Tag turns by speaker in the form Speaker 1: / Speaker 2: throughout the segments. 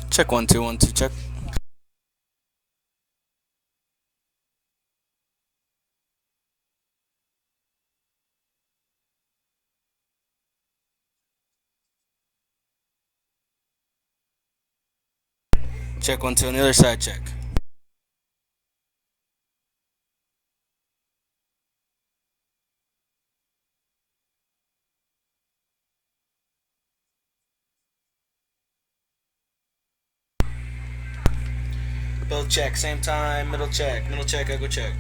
Speaker 1: Check 1 2 1 2 check. Check 1 2 on the other side check. Both check same time. Middle check. Middle check. Echo check.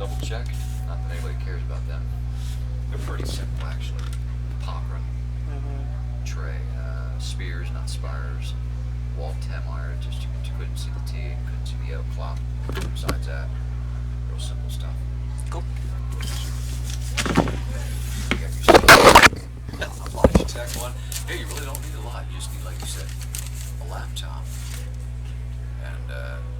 Speaker 2: double check. Not that anybody cares about them. They're pretty simple, actually. Popper, tray, spears, not spires. Wall 10 wire, just you couldn't see the T, couldn't see the L clock. Besides that, real simple stuff.
Speaker 1: Cool.
Speaker 2: You got your stuff. A Logitech one. Hey, you really don't need a lot. You just need, like you said, a laptop. And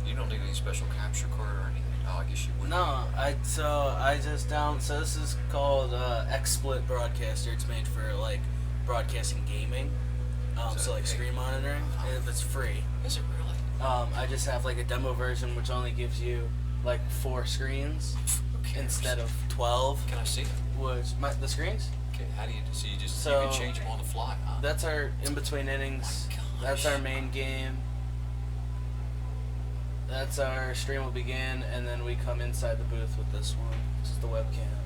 Speaker 2: you don't need any special capture card or anything. Oh, I guess you wouldn't.
Speaker 1: No, so this is called XSplit Broadcaster. It's made for like broadcasting gaming. So like screen monitoring, and it's free.
Speaker 2: Is it really?
Speaker 1: I just have like a demo version which only gives you like 4 screens instead of 12.
Speaker 2: Can I see them?
Speaker 1: The screens?
Speaker 2: Okay, how do you see? You can change them on the fly, huh?
Speaker 1: That's our in between innings. That's our main game. That's our stream will begin, and then we come inside the booth with this one. This is the webcam.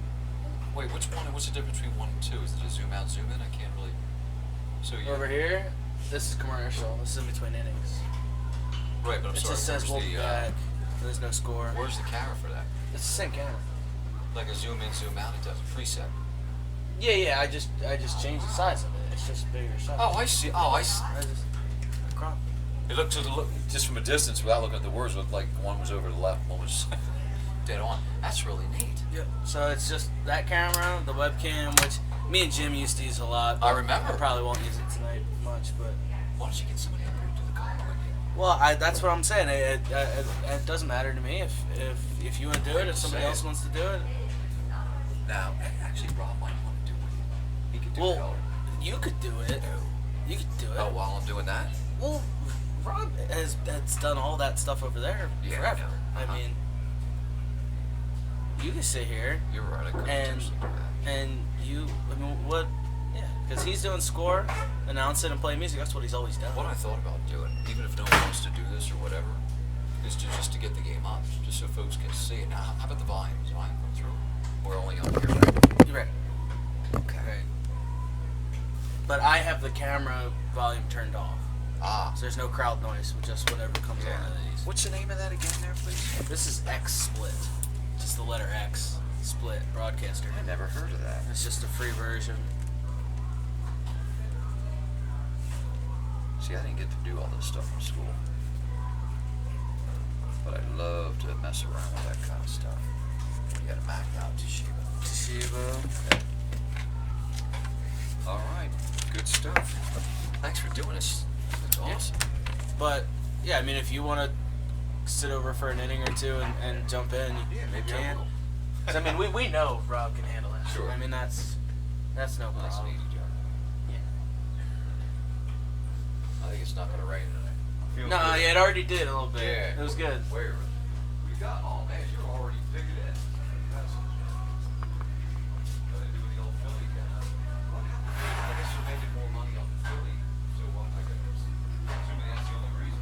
Speaker 2: Wait, which one? What's the difference between 1 and 2? Is it a zoom out, zoom in? I can't really. So
Speaker 1: over here, this is commercial. This is in between innings.
Speaker 2: Right, but I'm sorry.
Speaker 1: It just says we'll be back. There's no score.
Speaker 2: Where's the camera for that?
Speaker 1: It's the same camera.
Speaker 2: Like a zoom in, zoom out. It does a preset.
Speaker 1: Yeah. I just changed the size of it. It's just bigger size.
Speaker 2: Oh, I see. I
Speaker 1: just crop.
Speaker 2: It looked just from a distance, without looking at the words, looked like one was over to the left, one was dead on. That's really neat.
Speaker 1: Yeah. So it's just that camera, the webcam, which me and Jim used to use a lot.
Speaker 2: I remember.
Speaker 1: I probably won't use it tonight much, but.
Speaker 2: Why don't you get somebody over to the car with you?
Speaker 1: Well, that's what I'm saying. It doesn't matter to me if you want to do it, if somebody else wants to do it.
Speaker 2: Now, actually, Rob might want to do it. He could do it.
Speaker 1: Well, you could do it. You could do it.
Speaker 2: Oh, while I'm doing that?
Speaker 1: Well, Rob has done all that stuff over there forever. I mean, you can sit here.
Speaker 2: You're right. I could potentially do that.
Speaker 1: And what? Yeah, because he's doing score, announcing, and playing music. That's what he's always done.
Speaker 2: What I thought about doing, even if no one wants to do this or whatever, is just to get the game up, just so folks can see it. Now, how about the volume? Is the volume come through? We're only on here, right?
Speaker 1: You're right.
Speaker 2: Okay.
Speaker 1: Right. But I have the camera volume turned off.
Speaker 2: Ah.
Speaker 1: So there's no crowd noise, just whatever comes on of these.
Speaker 2: What's the name of that again there, please?
Speaker 1: This is XSplit. Just the letter X. Split Broadcaster.
Speaker 2: I never heard of that.
Speaker 1: It's just a free version.
Speaker 2: See, I didn't get to do all this stuff in school. But I love to mess around with that kind of stuff. You got a Mac now, Toshiba. All right. Good stuff. Thanks for doing this. That's awesome.
Speaker 1: But, yeah, I mean, if you want to sit over for an inning or two and jump in, you
Speaker 2: maybe
Speaker 1: can. I mean, we know Rob can handle it.
Speaker 2: Sure.
Speaker 1: I mean, that's no problem.
Speaker 2: That's an easy job.
Speaker 1: Yeah.
Speaker 2: I think it's not going to rain tonight.
Speaker 1: No, yeah, it already did a little bit.
Speaker 2: Yeah.
Speaker 1: It was good.
Speaker 2: Where? We got, oh man, you're already figured in. That's what I do with the old Philly again. I guess you're making more money off the Philly, so I guess assuming that's the only reason.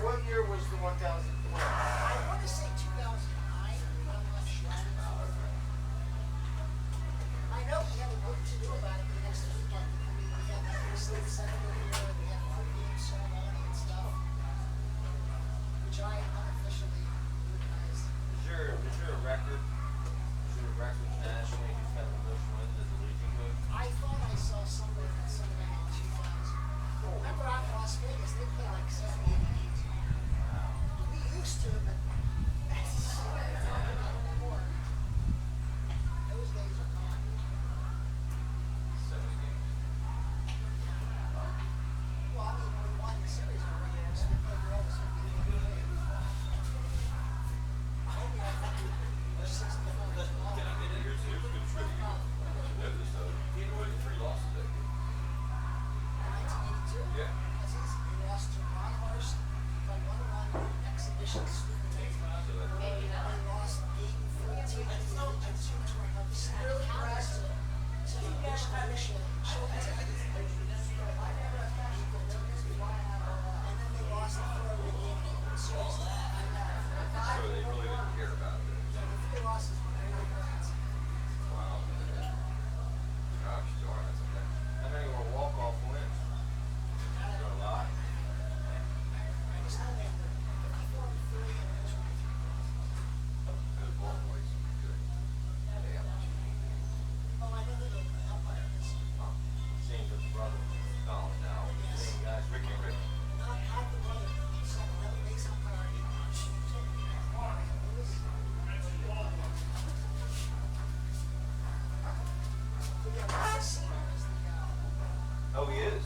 Speaker 3: What year was the 1000?
Speaker 4: I want to say 2009. I'm not sure. I know we have a book to do about it the next weekend. I mean, we have the state senator here, we have a pregame ceremony and stuff, which I unofficially organized.
Speaker 3: Is there a record? Is there a record nationally who's had the most wins as a Legion coach?
Speaker 4: I thought I saw somewhere that somebody had 2,000. Remember out in Las Vegas, they play like 78 games. We used to, but not anymore. Those days are gone.
Speaker 3: 70 games.
Speaker 4: Well, I mean, we won the series over here, so we played well, so we didn't win. Maybe I think we were 64 as well.
Speaker 3: Can I get in? Here's a good trivia. You know this though. He won 3 losses that game.
Speaker 4: 1982?
Speaker 3: Yeah.
Speaker 4: That's easy. We lost to Ron Hurst by 1-1 exhibitions. We lost game 14 in the Legion 2 tournament. Sterling Harris to Wisha. And then they lost the 4-way game in the series.
Speaker 3: So they really didn't care about it.
Speaker 4: So the 3 losses were very bad.
Speaker 3: Wow. Gosh, darn, that's okay. How many were walk-off wins? Is there a lot?
Speaker 4: It's not like the 53 and the 23.
Speaker 3: Good ball boys. Good. Yeah.
Speaker 4: Oh, I know the umpire is.
Speaker 3: Same with the brother. Oh, no. Same guys. Ricky Rick.
Speaker 4: Not the brother. Second, another base umpire. It was. But yeah, Rick Senior is the
Speaker 3: Oh, he is?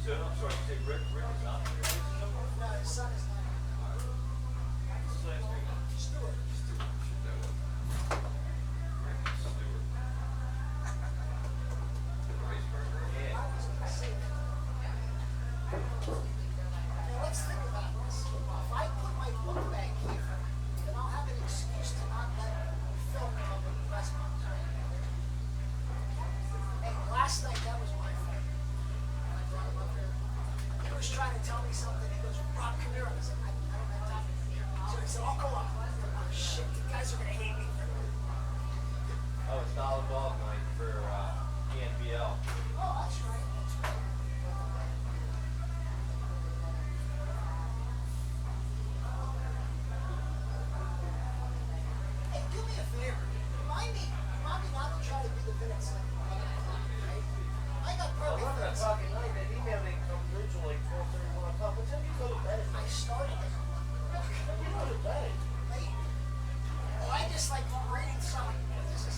Speaker 3: So, I'm sorry, you say Rick is not in your races number?
Speaker 4: no, his son is not here.
Speaker 3: What's his last name?
Speaker 4: Stewart.
Speaker 3: Stewart. Should know him. Rick Stewart. The race burger?
Speaker 4: I
Speaker 3: Yeah.
Speaker 4: was gonna say that. beer? I was like, I don't have time for beer. So he said, I'll go up. Oh shit, you guys are gonna hate me.
Speaker 3: Oh, it's Dollar Dog Night for ENBL.
Speaker 4: Oh, that's right. That's right. Hey, do me a favor. Remind me not to try to be the minutes like right? I got
Speaker 3: Well,
Speaker 4: perfect
Speaker 3: we're not
Speaker 4: things.
Speaker 3: talking night. They emailed me come through till like 12:30, 1 o'clock. What time do you go to bed?
Speaker 4: I started it
Speaker 3: When do you go to bed?
Speaker 4: late. Oh, I just like reading something. This is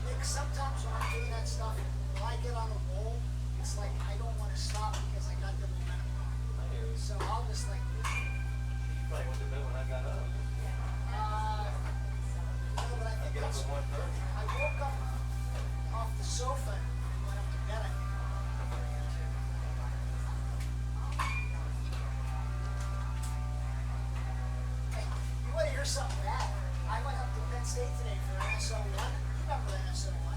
Speaker 4: Nick, sometimes when I'm doing that stuff, when I get on a roll, it's like I don't want to stop because I got the momentum.
Speaker 3: I hear you.
Speaker 4: So I'll just like,
Speaker 3: You probably went to bed when I got up.
Speaker 4: no, but I think
Speaker 3: Get up
Speaker 4: that's.
Speaker 3: at 1:30.
Speaker 4: I woke up off the sofa and went up to bed. I think. Hey, you want to hear something bad? I went up to Penn State today for NSO 1. You remember NSO 1?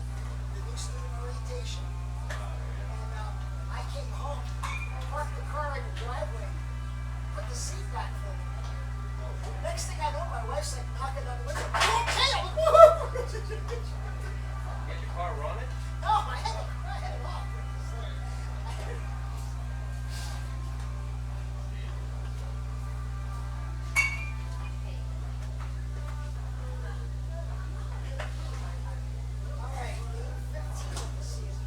Speaker 4: The new student orientation. And I came home, parked the car in the driveway, put the seat back for me. Next thing I know, my wife's like knocking on the window. You okay? I'm like, woohoo!
Speaker 3: Get your car running?
Speaker 4: No, I had it off. All right, game 15 of the season.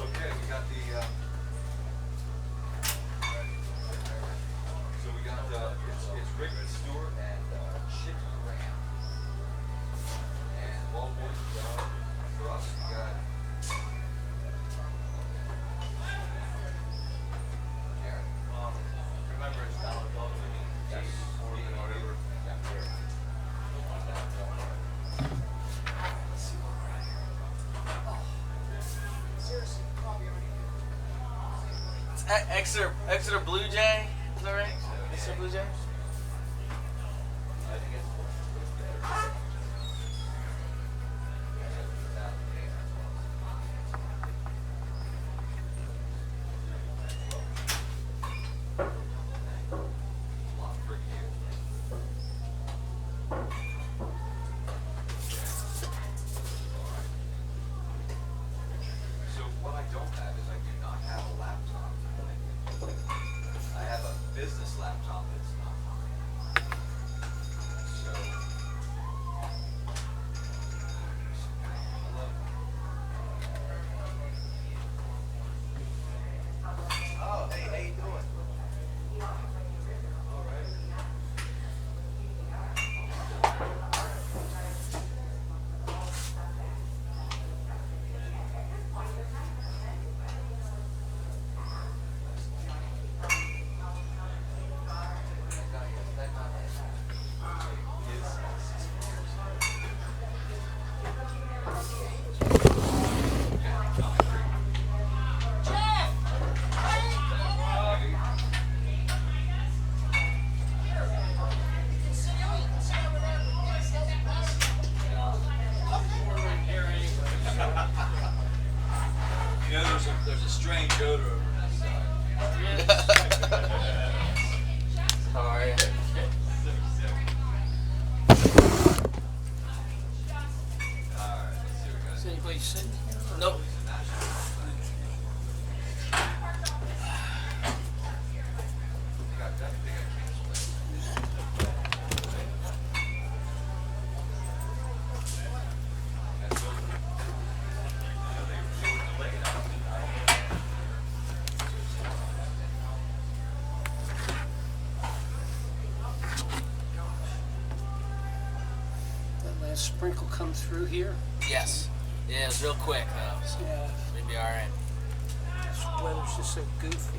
Speaker 2: Okay, we got the. So we got it's Rick Stewart and Chip Graham. And ball boys for us, we got. Jared.
Speaker 3: Remember, it's $1 bills.
Speaker 2: Yes. Whatever. Yeah.
Speaker 4: Let's see what we're at here. Oh, seriously, probably already
Speaker 1: It's Exeter Blue Jay. Is that right? Exeter Blue Jay.
Speaker 2: I think it's. So what I don't have is I do not have a laptop. I have a business laptop that's not mine. So.
Speaker 3: Oh, hey, how you doing? All right.
Speaker 2: You know, there's a strange odor over this side.
Speaker 1: How are you?
Speaker 2: Alright, let's see what we got.
Speaker 5: Is anybody sitting here?
Speaker 1: Nope.
Speaker 5: That last sprinkle come through here?
Speaker 1: Yes. Yeah, it was real quick though, so
Speaker 5: Yeah.
Speaker 1: maybe all right.
Speaker 5: This weather's just so goofy.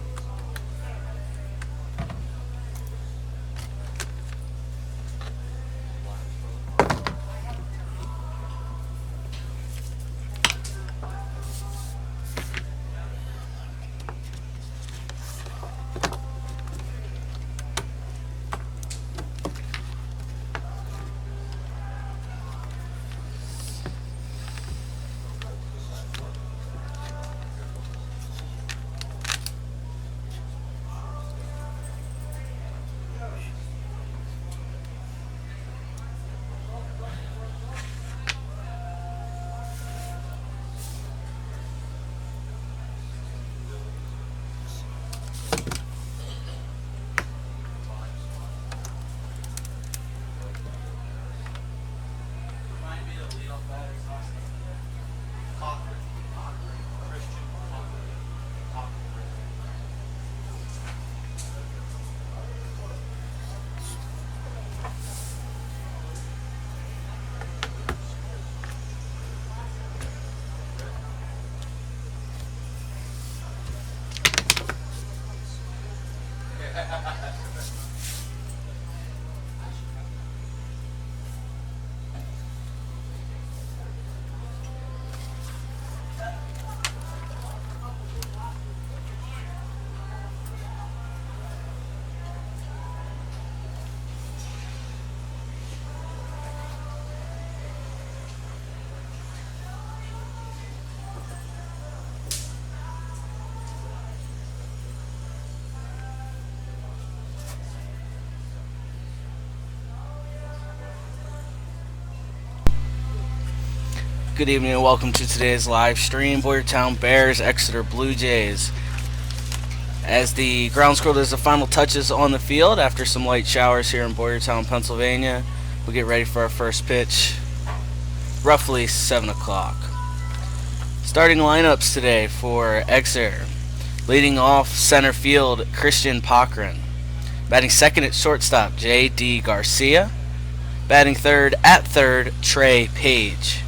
Speaker 1: Good evening and welcome to today's live stream. Boyertown Bears, Exeter Blue Jays. As the ground squirrel does the final touches on the field after some light showers here in Boyertown, Pennsylvania, we'll get ready for our first pitch, roughly 7 o'clock. Starting lineups today for Exeter. Leading off center field, Christian Cochran. Batting second at shortstop, J.D. Garcia. Batting third at third, Trey Page.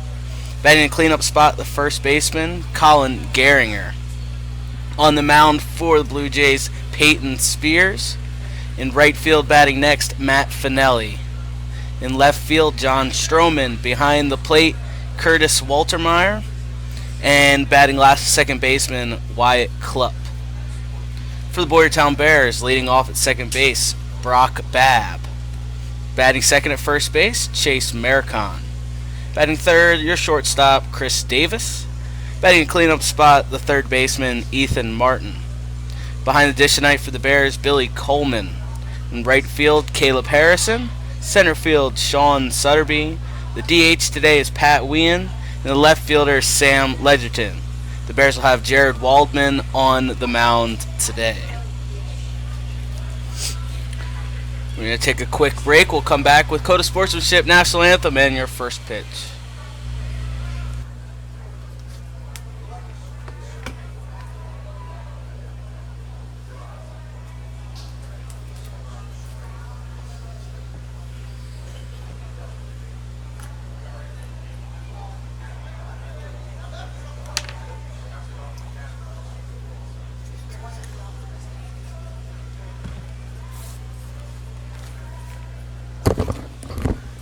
Speaker 1: Batting in cleanup spot, the first baseman, Colin Gehringer. On the mound for the Blue Jays, Peyton Spears. In right field, batting next, Matt Finelli. In left field, John Stroman. Behind the plate, Curtis Waltermeyer. And batting last, second baseman, Wyatt Klupp. For the Boyertown Bears, leading off at second base, Brock Babb. Batting second at first base, Chase Maricon. Batting third, your shortstop, Chris Davis. Batting in cleanup spot, the third baseman, Ethan Martin. Behind the dish tonight for the Bears, Billy Coleman. In right field, Caleb Harrison. Center field, Sean Sutterby. The DH today is Pat Wien. And the left fielder, Sam Ledgerton. The Bears will have Jared Waldman on the mound today. We're going to take a quick break. We'll come back with Code of Sportsmanship, National Anthem, and your first pitch.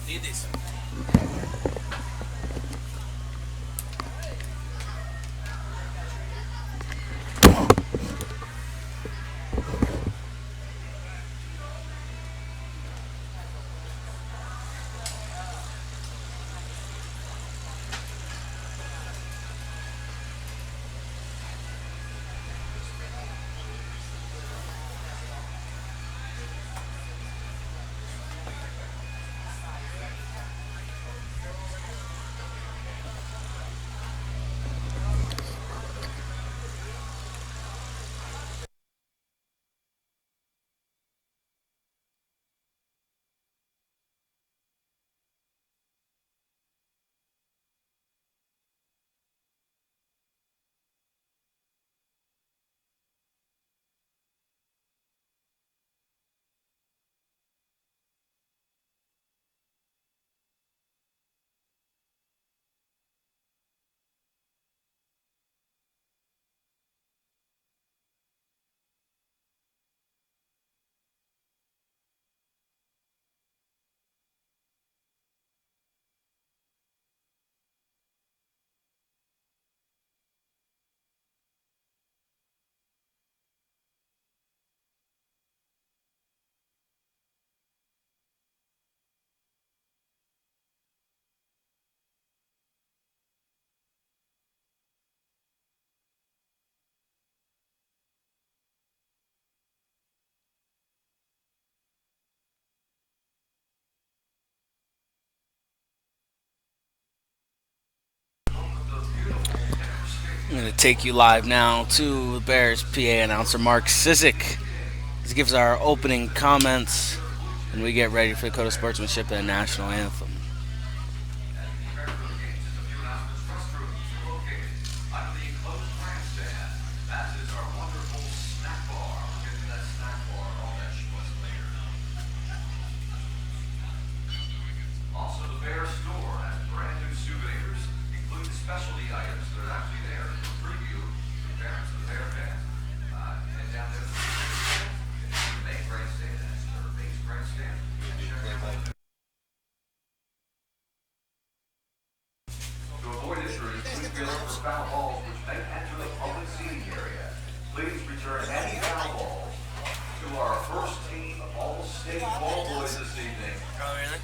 Speaker 1: Need these. I'm going to take you live now to the Bears PA announcer Mark Sizik. He gives our opening comments, and we get ready for the Code of Sportsmanship and National Anthem.
Speaker 2: Also, the Bear store has brand new souvenirs, including specialty items that are actually there for preview for parents of the Bear fans. Head down there to the main grandstand, and it's their base grandstand. To avoid injuries, please be alert for foul balls which may enter the public seating area. Please return any foul balls to our first team All-State ball boys this evening.
Speaker 1: Oh, really?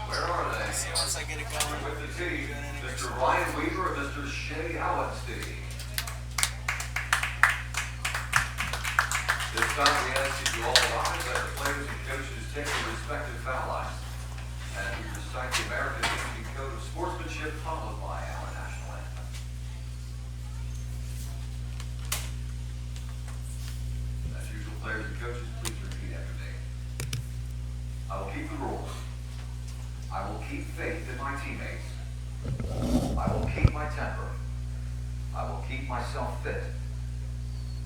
Speaker 2: Where are they?
Speaker 1: See, once I get it going.
Speaker 2: With the team, Mr. Ryan Weaver and Mr. Shea Allenstein. This time we ask that you all rise as the players and coaches take their respective foul lines. And we recite the American Indian Code of Sportsmanship followed by our national anthem. As usual, players and coaches, please repeat after me. I will keep the rules. I will keep faith in my teammates. I will keep my temper. I will keep myself fit.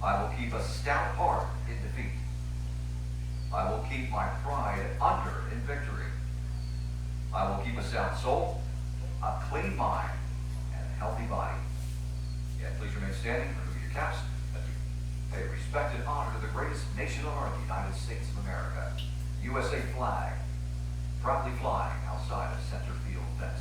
Speaker 2: I will keep a stout heart in defeat. I will keep my pride under in victory. I will keep a sound soul, a clean mind, and a healthy body. Yet please remain standing, remove your caps, as we pay respect and honor to the greatest nation on earth, the United States of America. USA flag, proudly flying outside of center field fence.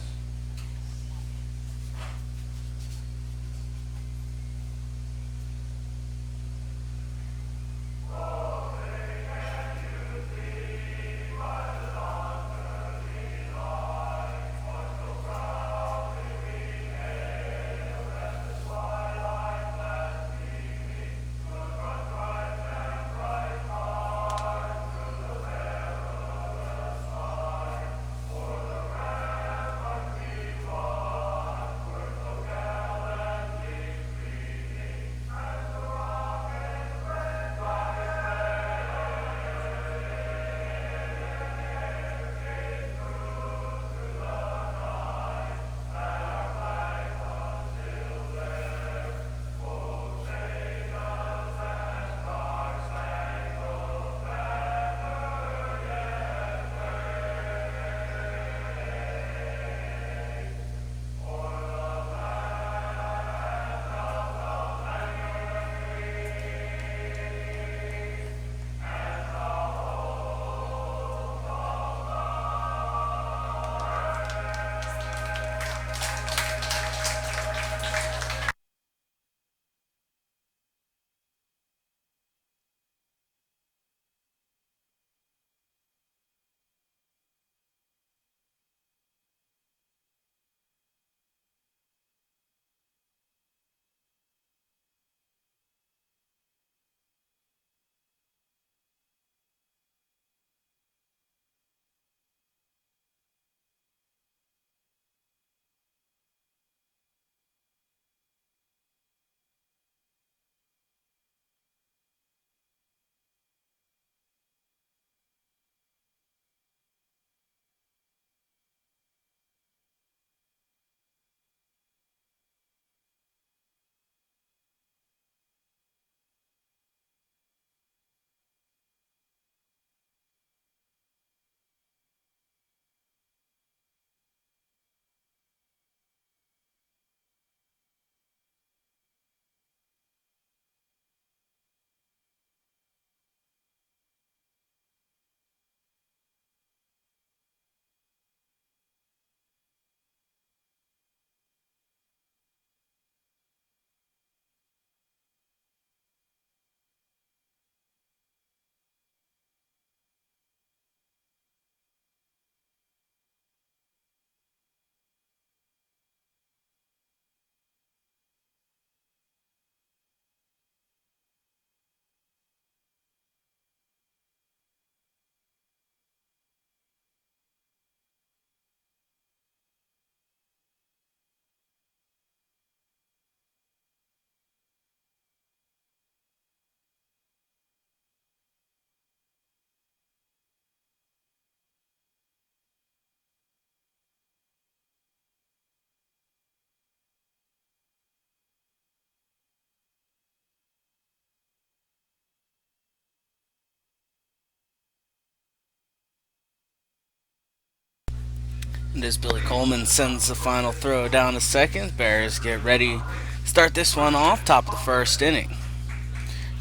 Speaker 1: And as Billy Coleman sends the final throw down to second, Bears get ready. Start this one off, top of the first inning.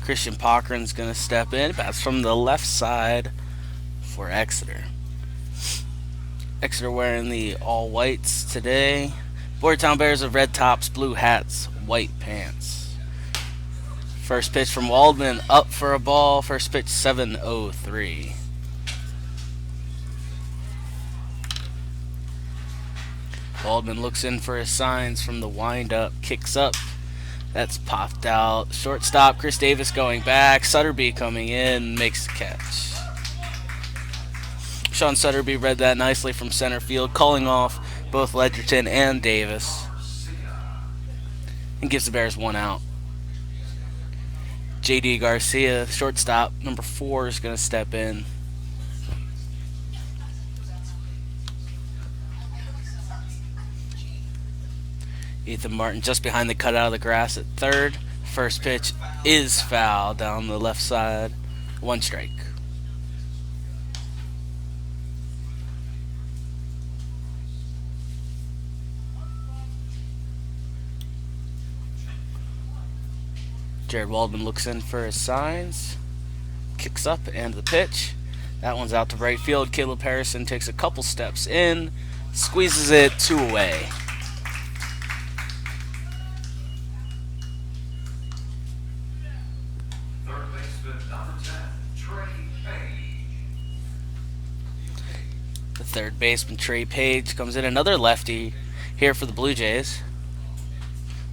Speaker 1: Christian Cochran's going to step in. Bats from the left side for Exeter. Exeter wearing the all whites today. Boyertown Bears of red tops, blue hats, white pants. First pitch from Waldman, up for a ball. First pitch 7:03. Waldman looks in for his signs from the windup, kicks up. That's popped out. Shortstop, Chris Davis going back. Sutterby coming in, makes the catch. Sean Sutterby read that nicely from center field, calling off both Ledgerton and Davis, and gives the Bears one out. J.D. Garcia, shortstop, number 4, is going to step in. Ethan Martin just behind the cutout of the grass at third. First pitch is foul down the left side. One strike. Jared Waldman looks in for his signs. Kicks up and the pitch. That one's out to right field. Caleb Harrison takes a couple steps in. Squeezes it 2 away.
Speaker 2: Third baseman, number 10, Trey Page.
Speaker 1: The third baseman, Trey Page, comes in. Another lefty here for the Blue Jays.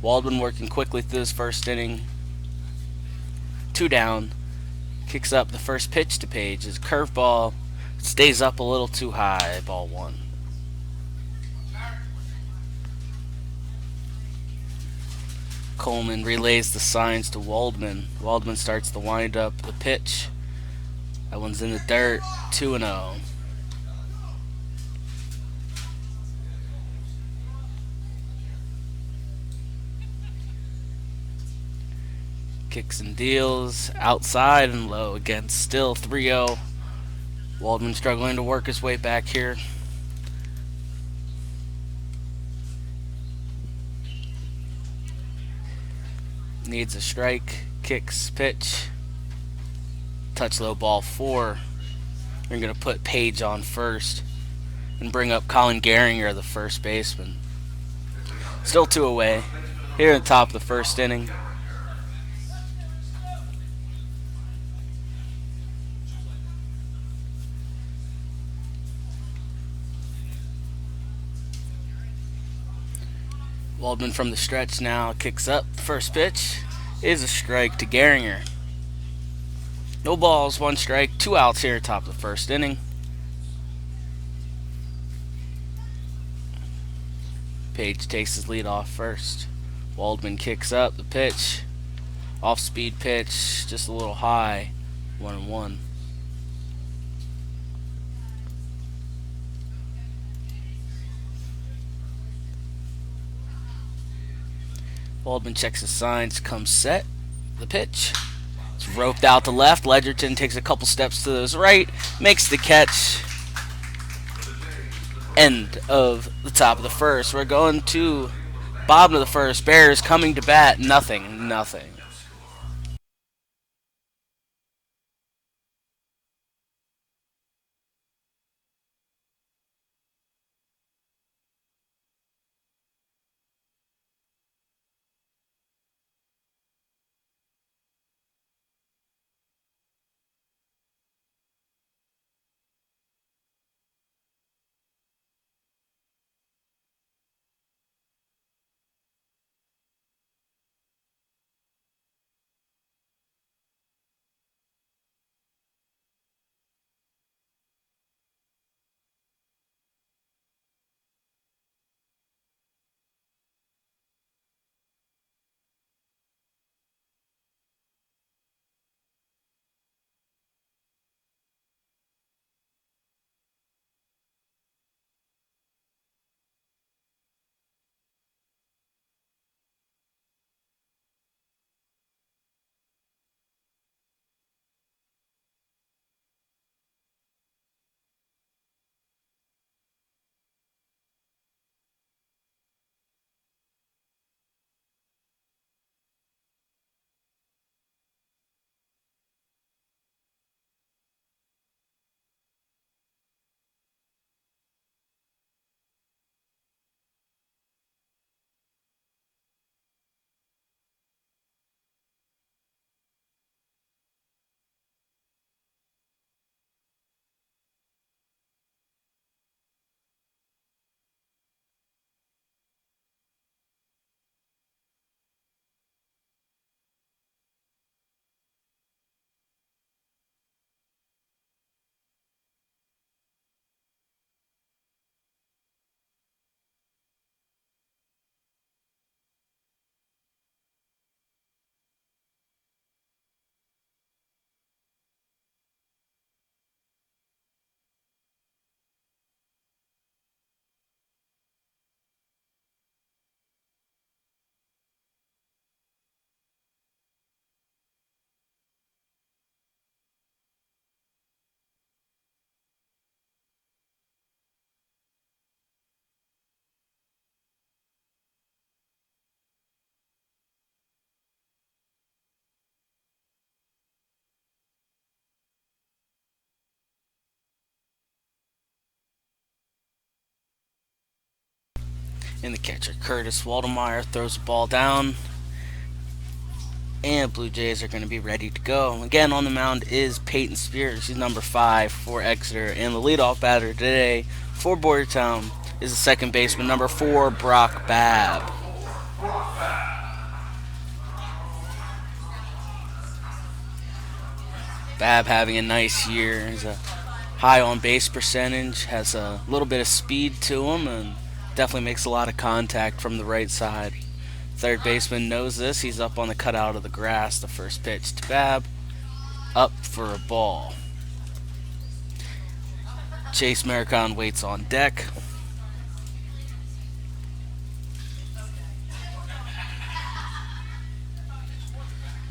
Speaker 1: Waldman working quickly through his first inning. 2 down. Kicks up the first pitch to Page. His curveball stays up a little too high. Ball 1. Coleman relays the signs to Waldman. Waldman starts the windup, the pitch. That one's in the dirt. 2-0. Kicks and deals outside and low again. Still 3-0. Waldman struggling to work his way back here. Needs a strike. Kicks, pitch. Touch low, ball 4. We're going to put Page on first and bring up Colin Gehringer, the first baseman. Still 2 away. Here at the top of the first inning. Waldman from the stretch now kicks up. First pitch is a strike to Gehringer. No balls, 1 strike, 2 outs here top of the first inning. Page takes his lead off first. Waldman kicks up the pitch. Off speed pitch, just a little high. 1-1. Waldman checks his signs, comes set. The pitch. It's roped out to left. Ledgerton takes a couple steps to his right, makes the catch. End of the top of the first. We're going to bottom of the first. Bears coming to bat. Nothing. And the catcher, Curtis Waldemeyer, throws the ball down. And Blue Jays are going to be ready to go. Again, on the mound is Peyton Spears. He's number 5 for Exeter. And the leadoff batter today for Boyertown is the second baseman, number 4, Brock Babb. Babb having a nice year. He's a high on base percentage, has a little bit of speed to him, and definitely makes a lot of contact from the right side. Third baseman knows this. He's up on the cutout of the grass. The first pitch to Babb, up for a ball. Chase Maricon waits on deck.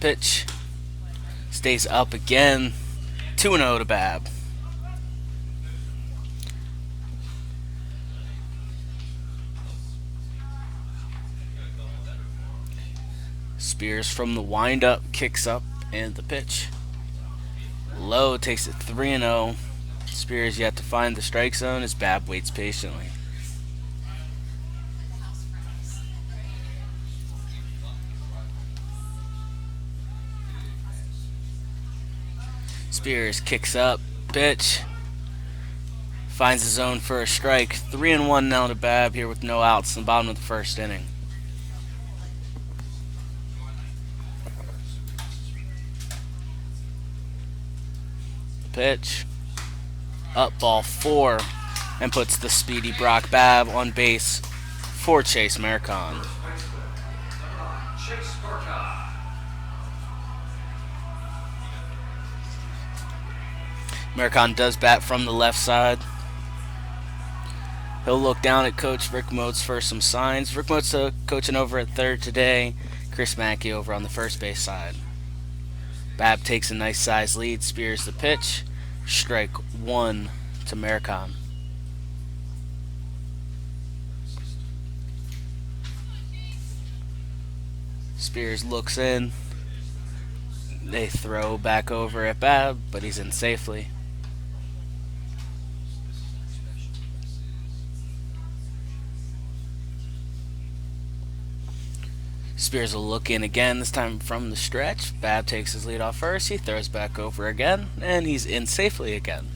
Speaker 1: Pitch stays up again. 2-0 to Babb. Spears from the windup kicks up, and the pitch low, takes it 3-0. Spears yet to find the strike zone as Babb waits patiently. Spears kicks up, pitch finds the zone for a strike. 3-1 now to Babb here with no outs in the bottom of the first inning. Pitch up, ball 4, and puts the speedy Brock Babb on base for Chase Maricon. Maricon does bat from the left side. He'll look down at Coach Rick Motes for some signs. Rick Motes coaching over at third today. Chris Mackey over on the first base side. Babb takes a nice size lead. Spears the pitch. Strike 1 to Maricon. Spears looks in. They throw back over at Babb, but he's in safely. Spears will look in again, this time from the stretch. Babb takes his lead off first. He throws back over again, and he's in safely again.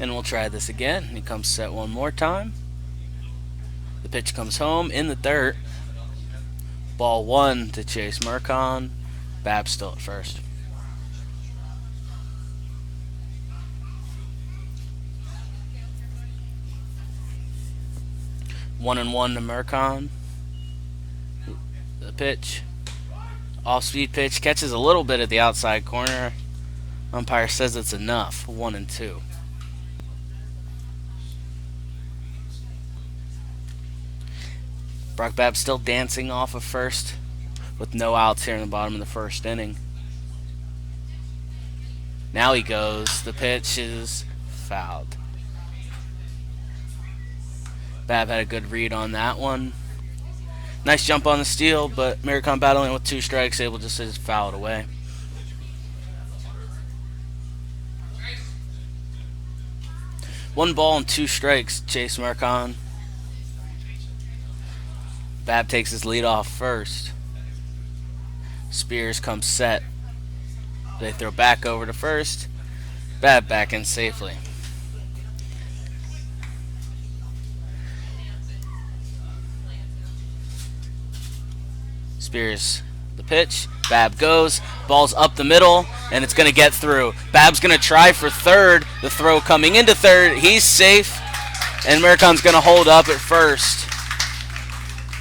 Speaker 1: And we'll try this again. He comes set one more time. The pitch comes home in the dirt. Ball 1 to Chase Maricon. Babb still at first. One and one to Maricon. The pitch. Off-speed pitch. Catches a little bit at the outside corner. Umpire says it's enough. 1-2. Brock Babb still dancing off of first with no outs here in the bottom of the first inning. Now he goes. The pitch is fouled. Babb had a good read on that one. Nice jump on the steal, but Maricon battling with 2 strikes, able just to foul it away. One ball and 2 strikes, Chase Maricon. Babb takes his lead off first. Spears comes set. They throw back over to first. Babb back in safely. Spears the pitch. Babb goes. Ball's up the middle, and it's going to get through. Babb's going to try for third. The throw coming into third. He's safe, and Maricon's going to hold up at first.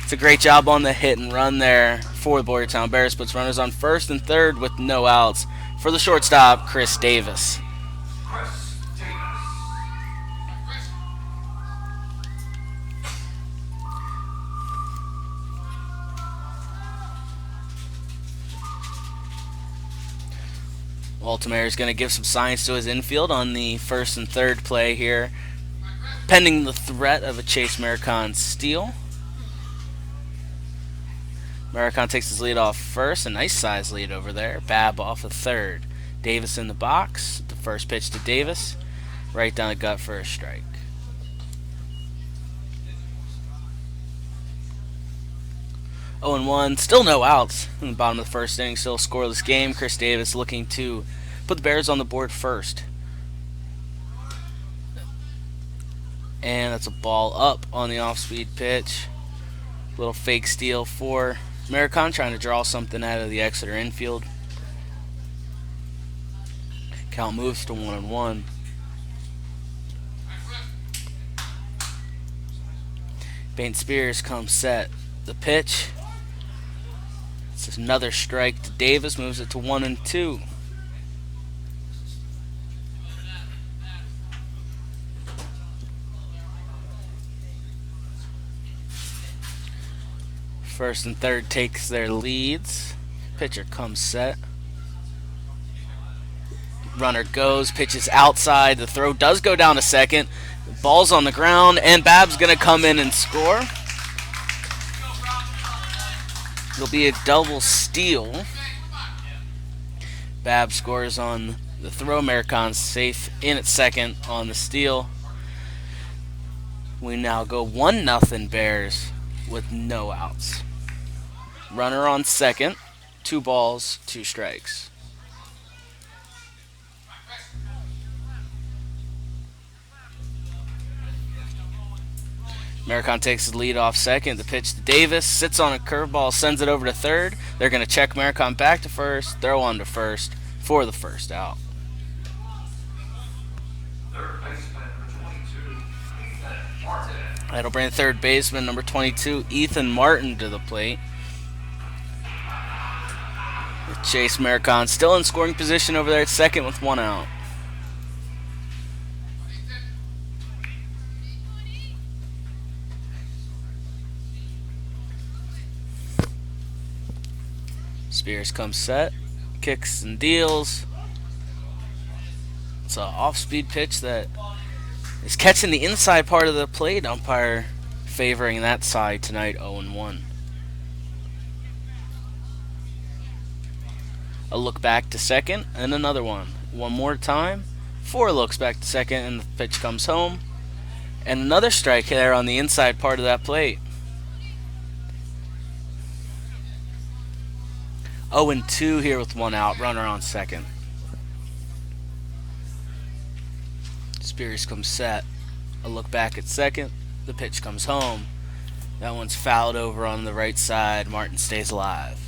Speaker 1: It's a great job on the hit and run there for the Boyertown Bears. Puts runners on first and third with no outs. For the shortstop, Chris Davis. Altamere is going to give some signs to his infield on the first and third play here, pending the threat of a Chase Maricon steal. Maricon takes his lead off first, a nice size lead over there. Babb off of third. Davis in the box. The first pitch to Davis. Right down the gut for a strike. 0-1. Still no outs in the bottom of the first inning. Still a scoreless game. Chris Davis looking to put the Bears on the board first. And that's a ball up on the off-speed pitch. Little fake steal for Americon, trying to draw something out of the Exeter infield. Count moves to 1-1. Peyton Spears comes set. The pitch. It's another strike to Davis, moves it to 1-2. First and third takes their leads. Pitcher comes set. Runner goes, pitches outside. The throw does go down to second. The ball's on the ground, and Babb's going to come in and score. It'll be a double steal. Babb scores on the throw. Americon's safe in at second on the steal. We now go 1-0 Bears with no outs. Runner on second. 2 balls, 2 strikes. Americon takes the lead off second. The pitch to Davis. Sits on a curveball, sends it over to third. They're going to check Americon back to first. Throw on to first for the first out. That'll bring third baseman number 22, Ethan Martin, to the plate. Chase Americon still in scoring position over there at second with 1 out. Spears comes set, kicks and deals. It's an off-speed pitch that is catching the inside part of the plate. Umpire favoring that side tonight, 0-1. A look back to second, and another one. One more time. 4 looks back to second, and the pitch comes home. And another strike there on the inside part of that plate. 0-2 here with 1 out. Runner on second. Spears comes set. A look back at second. The pitch comes home. That one's fouled over on the right side. Martin stays alive.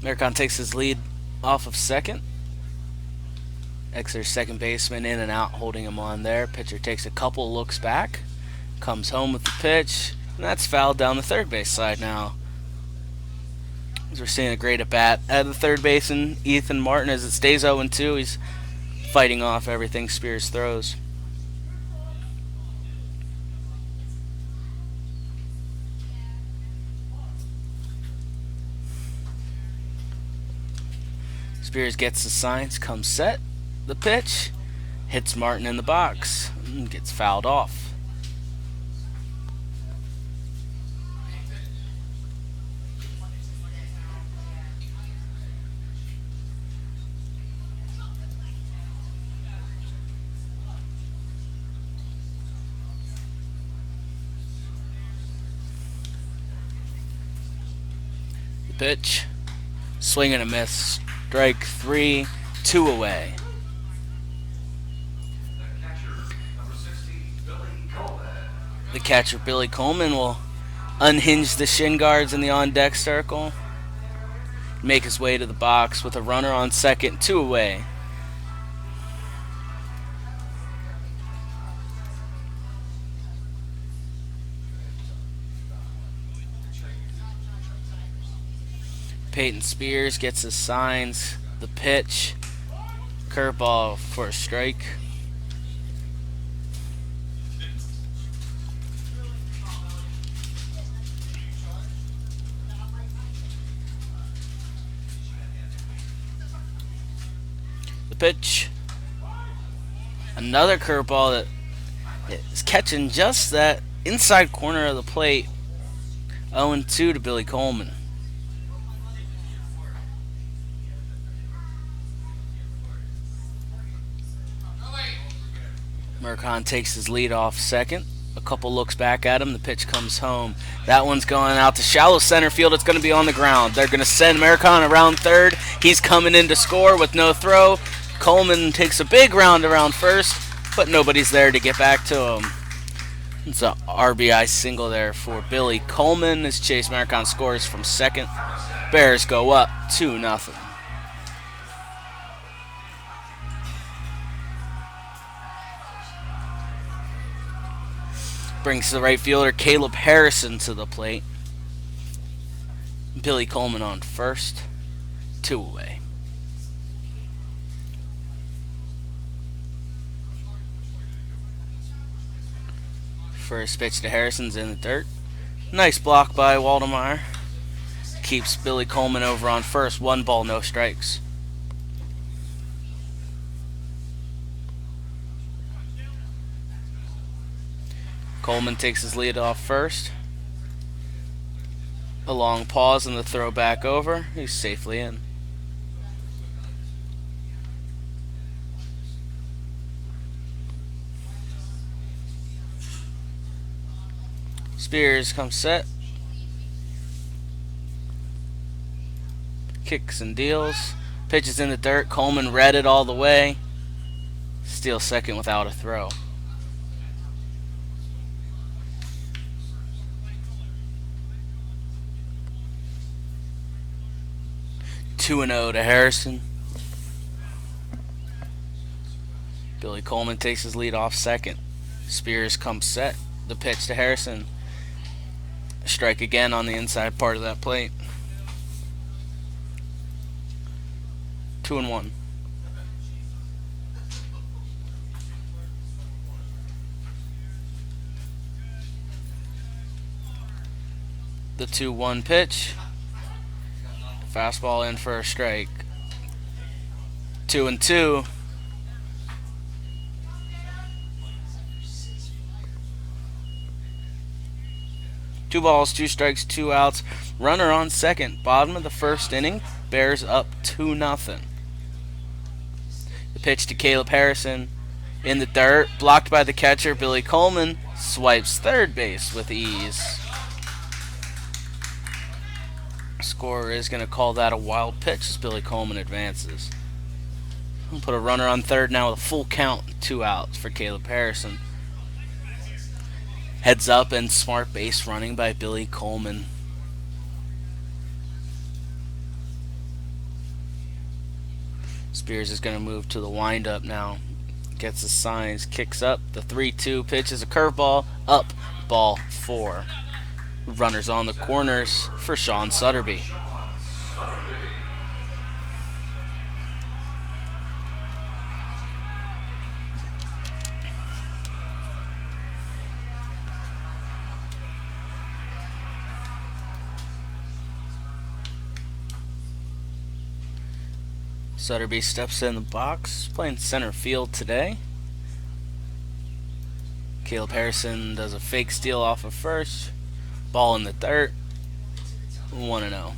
Speaker 1: Americon takes his lead off of second. Exeter's second baseman in and out, holding him on there. Pitcher takes a couple looks back, comes home with the pitch, and that's fouled down the third base side now. As we're seeing a great at-bat at the third baseman, Ethan Martin, as it stays 0-2. He's fighting off everything Spears throws. Spears gets the signs, comes set. The pitch hits Martin in the box and gets fouled off. The pitch, swing and a miss. Strike 3, 2 away. The catcher, Billy Coleman, will unhinge the shin guards in the on-deck circle, make his way to the box with a runner on second, 2 away. Peyton Spears gets his signs. The pitch, curveball for a strike. The pitch, Another curveball that is catching just that inside corner of the plate. 0-2 to Billy Coleman. Mercon takes his lead off second. A couple looks back at him. The pitch comes home. That one's going out to shallow center field. It's going to be on the ground. They're going to send Mercon around third. He's coming in to score with no throw. Coleman takes a big round around first, but nobody's there to get back to him. It's a RBI single there for Billy Coleman as Chase Mercon scores from second. Bears go up 2-0. Brings the right fielder Caleb Harrison to the plate. Billy Coleman on first. 2 away. First pitch to Harrison's in the dirt. Nice block by Waldemar. Keeps Billy Coleman over on first. 1 ball, no strikes. Coleman takes his lead off first. A long pause and the throw back over. He's safely in. Spears comes set. Kicks and deals. Pitches in the dirt. Coleman read it all the way. Steals second without a throw. Two and 0 to Harrison. Billy Coleman takes his lead off second. Spears comes set. The pitch to Harrison. Strike again on the inside part of that plate. 2-1. The 2-1 pitch. Fastball in for a strike. 2-2. Two balls, 2 strikes, 2 outs. Runner on second. Bottom of the first inning. Bears up 2-0. The pitch to Caleb Harrison. In the dirt. Blocked by the catcher. Billy Coleman swipes third base with ease. Scorer is going to call that a wild pitch as Billy Coleman advances. We'll put a runner on third now with a full count, 2 outs for Caleb Harrison. Heads up and smart base running by Billy Coleman. Spears is going to move to the windup now. Gets the signs, kicks up. The 3-2 pitch is a curveball. Up, ball 4. Runners on the corners for Sean Sutterby. Sutterby steps in the box, playing center field today. Caleb Harrison does a fake steal off of first. Ball in the dirt. 1-0.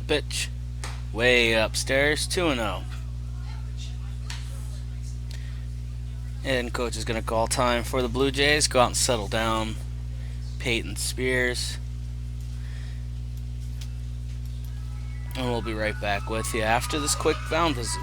Speaker 1: Pitch. Way upstairs. 2-0. And coach is going to call time for the Blue Jays. Go out and settle down. Peyton Spears. And we'll be right back with you after this quick mound visit.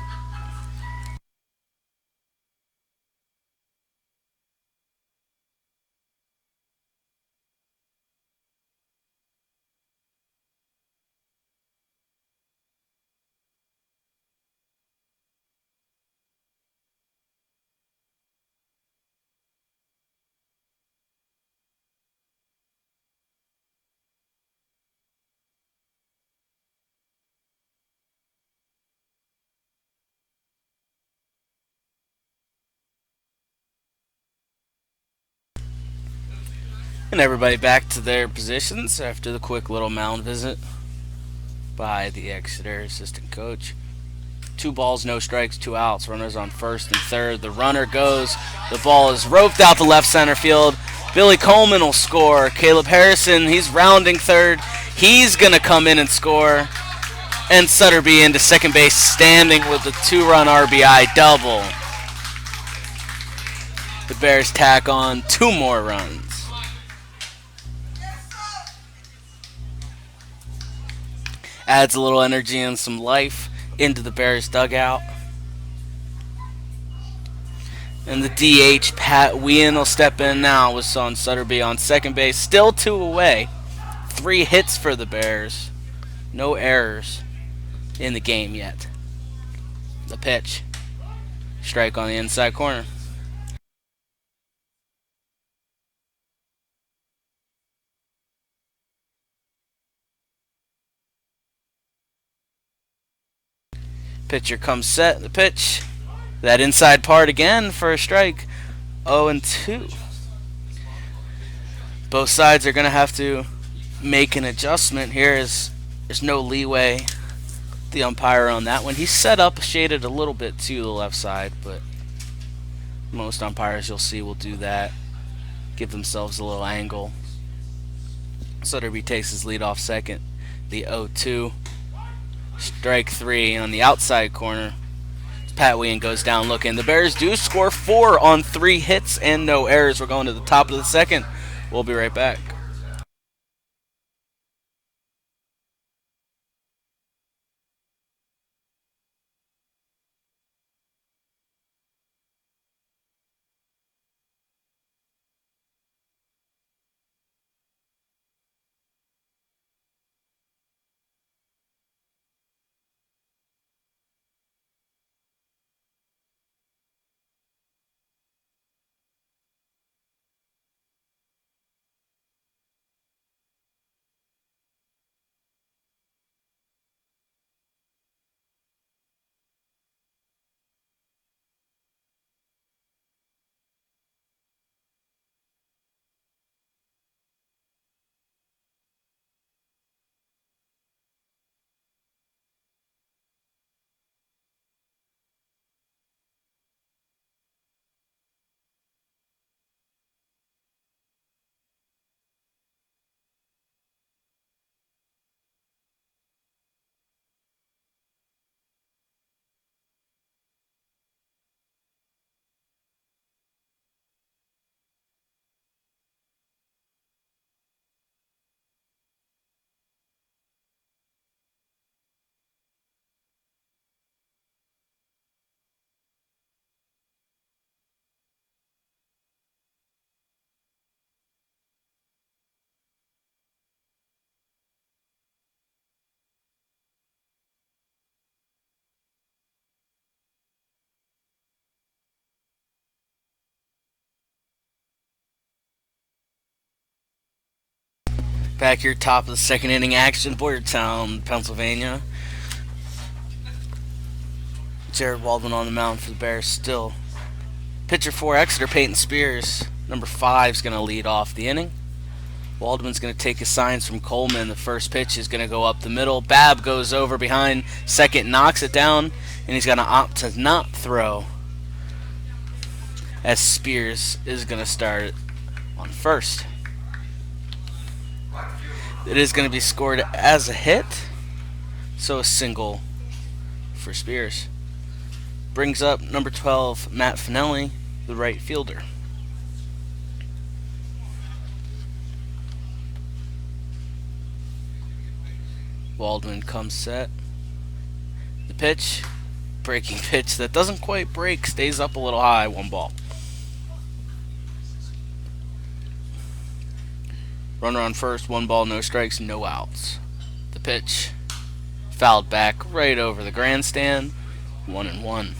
Speaker 1: And everybody back to their positions after the quick little mound visit by the Exeter assistant coach. 2 balls, no strikes, 2 outs. Runners on first and third. The runner goes. The ball is roped out to left center field. Billy Coleman will score. Caleb Harrison, he's rounding third. He's going to come in and score. And Sutterby into second base, standing with the 2-run RBI double. The Bears tack on 2 more runs. Adds a little energy and some life into the Bears dugout. And the DH, Pat Wien, will step in now with Son Sutterby on second base. Still 2 away. 3 hits for the Bears. No errors in the game yet. The pitch. Strike on the inside corner. Pitcher comes set. The pitch. That inside part again for a strike. 0-2. Both sides are going to have to make an adjustment here as there's no leeway. The umpire on that one. He's set up, shaded a little bit to the left side, but most umpires you'll see will do that. Give themselves a little angle. Sutterby takes his lead off second. The 0-2. Strike 3 on the outside corner. Pat Wien goes down looking. The Bears do score 4 on 3 hits and no errors. We're going to the top of the second. We'll be right back. Back here, top of the second inning action, Boyertown, Pennsylvania. Jared Waldman on the mound for the Bears still. Pitcher for Exeter, Peyton Spears. Number 5 is going to lead off the inning. Waldman's going to take his signs from Coleman. The first pitch is going to go up the middle. Babb goes over behind second, knocks it down, and he's going to opt to not throw, as Spears is going to start on first. It is going to be scored as a hit, so a single for Spears. Brings up number 12, Matt Finelli, the right fielder. Waldman comes set. The pitch, breaking pitch that doesn't quite break, stays up a little high, 1 ball. Runner on first, 1 ball, no strikes, no outs. The pitch, fouled back right over the grandstand, 1-1.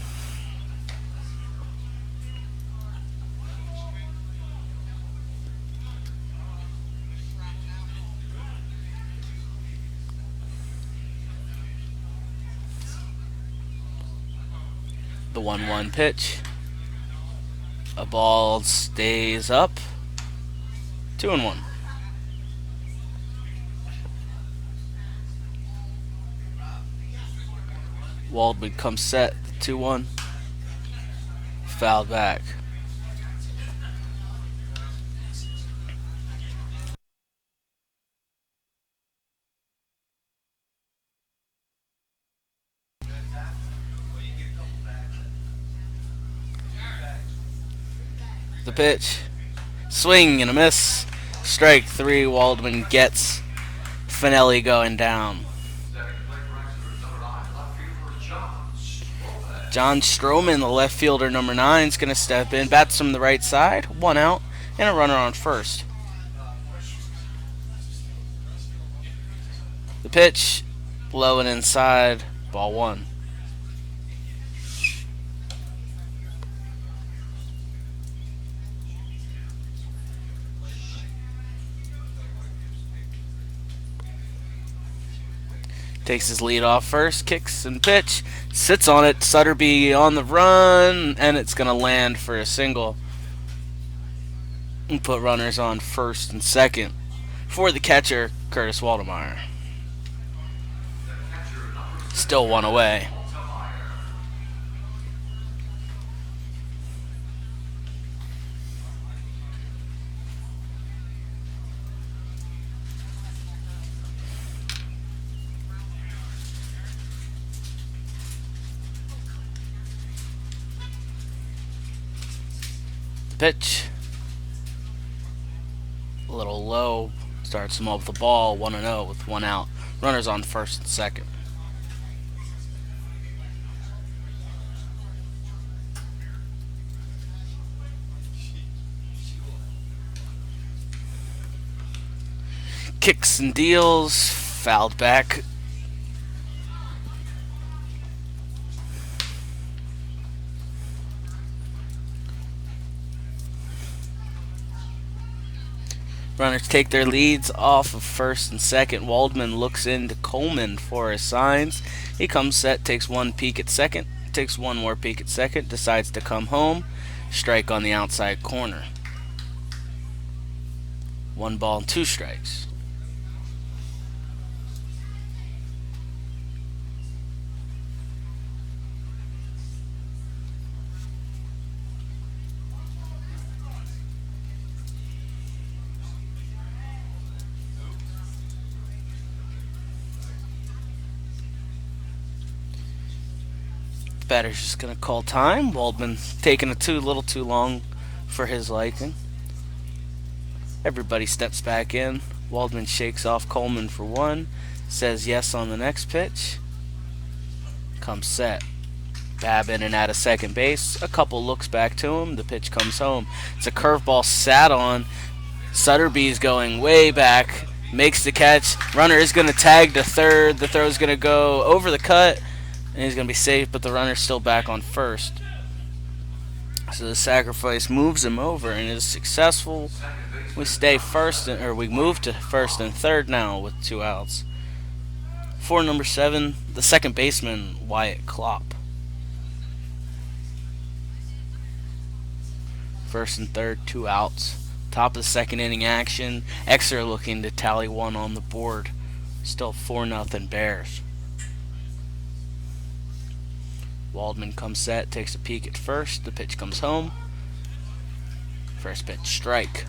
Speaker 1: The 1-1 pitch. A ball stays up. 2-1. Waldman comes set. 2-1. Fouled back. The pitch. Swing and a miss. Strike 3. Waldman gets Finelli going down. John Stroman, the left fielder, number 9, is going to step in. Bats from the right side. 1 out and a runner on first. The pitch. Low and inside. Ball 1. Takes his lead off first, kicks and pitch, sits on it. Sutterby on the run, and it's going to land for a single. And put runners on first and second for the catcher, Curtis Waldemar. Still 1 away. Pitch. A little low. Starts him up with the ball. 1-0 with 1 out. Runners on first and second. Kicks and deals. Fouled back. Runners take their leads off of first and second. Waldman looks into Coleman for his signs. He comes set, takes 1 peek at second, takes 1 more peek at second, decides to come home. Strike on the outside corner. 1 ball and 2 strikes. Batter's just going to call time. Waldman taking a little too long for his liking. Everybody steps back in. Waldman shakes off Coleman for 1. Says yes on the next pitch. Comes set. Bab in and out of second base. A couple looks back to him. The pitch comes home. It's a curveball sat on. Sutterby's going way back. Makes the catch. Runner is going to tag to third. The throw is going to go over the cut. And he's going to be safe, but the runner's still back on first. So the sacrifice moves him over and is successful. We stay first, or we move to first and third now with 2 outs. For number 7, the second baseman, Wyatt Klopp. First and third, 2 outs. Top of the second inning action. Exeter looking to tally 1 on the board. Still 4-0 Bears. Waldman comes set, takes a peek at first. The pitch comes home. First pitch, strike.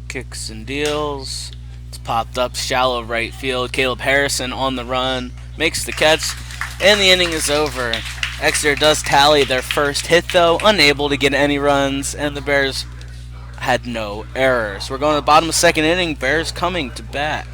Speaker 1: Kicks and deals. It's popped up shallow right field. Caleb Harrison on the run. Makes the catch. And the inning is over. Exeter does tally their first hit, though, unable to get any runs, and the Bears had no errors. We're going to the bottom of the second inning. Bears coming to bat.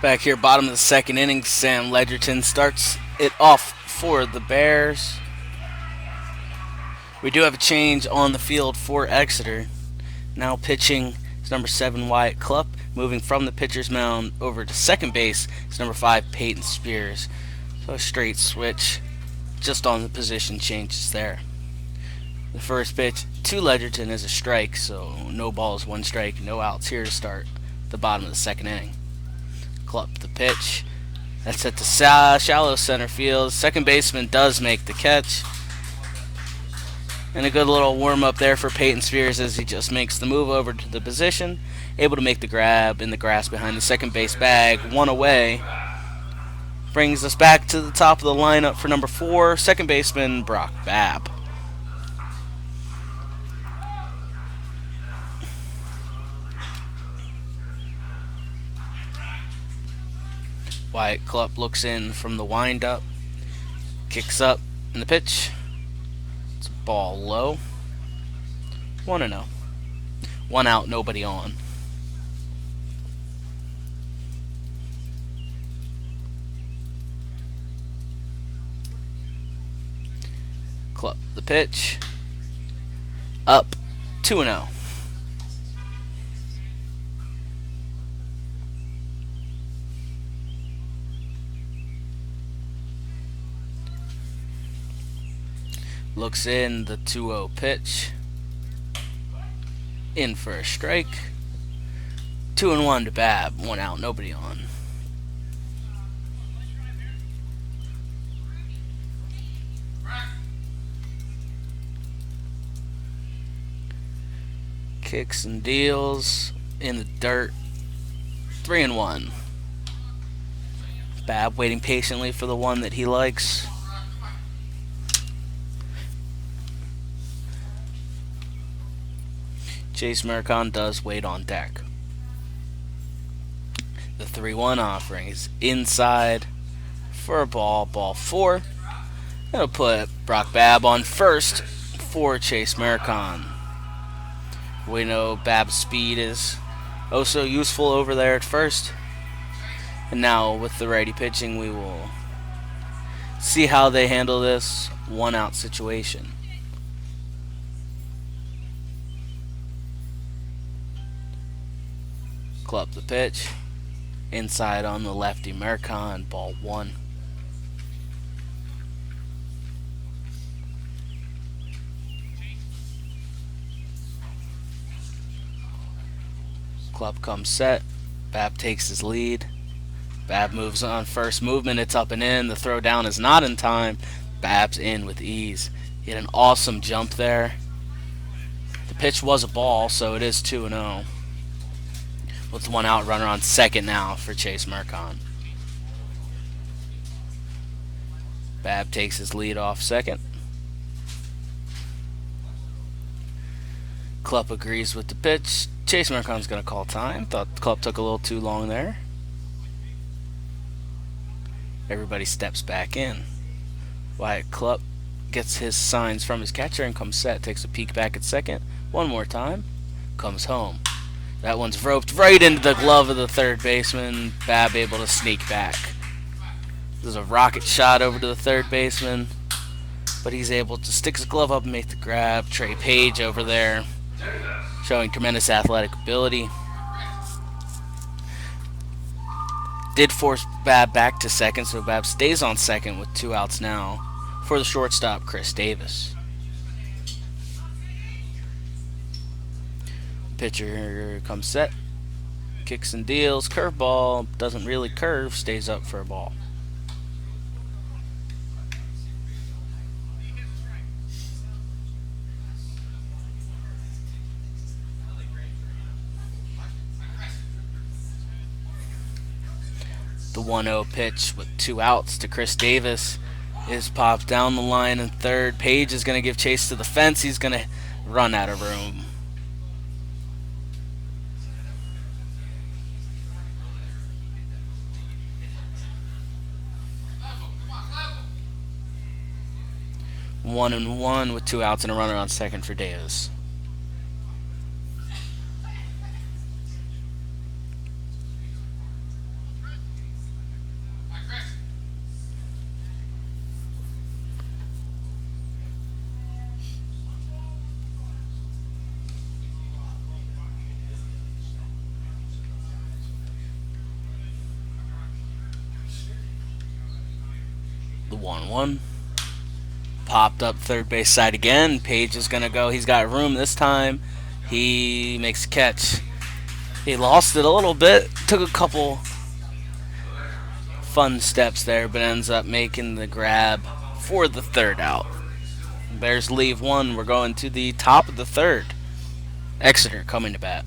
Speaker 1: Back here, bottom of the second inning, Sam Ledgerton starts it off for the Bears. We do have a change on the field for Exeter. Now pitching is number 7, Wyatt Klupp. Moving from the pitcher's mound over to second base is number 5, Peyton Spears. So a straight switch just on the position changes there. The first pitch to Ledgerton is a strike, so no balls, 1 strike, no outs here to start the bottom of the second inning. Klupp the pitch. That's at the shallow center field. Second baseman does make the catch. And a good little warm-up there for Peyton Spears as he just makes the move over to the position. Able to make the grab in the grass behind the second base bag. 1 away. Brings us back to the top of the lineup for number 4, second baseman Brock Babb. Wyatt Klupp looks in from the windup. Kicks up in the pitch. It's a ball low. 1-0. 1 out, nobody on. Klupp the pitch. Up 2-0. Looks in the 2-0 pitch. In for a strike. 2-1 to Babb. 1 out, nobody on. Kicks and deals in the dirt. 3-1. Babb waiting patiently for the one that he likes. Chase Mercon does wait on deck. The 3-1 offering is inside for a ball 4. That'll put Brock Babb on first for Chase Mercon. We know Babb's speed is oh so useful over there at first. And now with the righty pitching, we will see how they handle this 1 out situation. Klupp the pitch. Inside on the lefty Mercon, ball 1. Klupp comes set. Babb takes his lead. Babb moves on first movement. It's up and in. The throw down is not in time. Babb's in with ease. He had an awesome jump there. The pitch was a ball, so it is 2-0. With 1 out, runner on second now for Chase Mercon. Babb takes his lead off second. Klupp agrees with the pitch. Chase Mercon's going to call time. Thought Klupp took a little too long there. Everybody steps back in. Wyatt Klupp gets his signs from his catcher and comes set. Takes a peek back at second. 1 more time. Comes home. That one's roped right into the glove of the third baseman. Babb able to sneak back. There's a rocket shot over to the third baseman, but he's able to stick his glove up and make the grab. Trey Page over there, showing tremendous athletic ability. Did force Babb back to second, so Babb stays on second with 2 outs now for the shortstop, Chris Davis. Pitcher comes set, kicks and deals, curveball, doesn't really curve, stays up for a ball. The 1-0 pitch with 2 outs to Chris Davis is popped down the line in third. Page is going to give chase to the fence. He's going to run out of room. One and one with 2 outs and a runner on second for Davis. 1-1. Popped up third base side again. Page is going to go. He's got room this time. He makes a catch. He lost it a little bit. Took a couple fun steps there, but ends up making the grab for the third out. Bears leave one. We're going to the top of the third. Exeter coming to bat.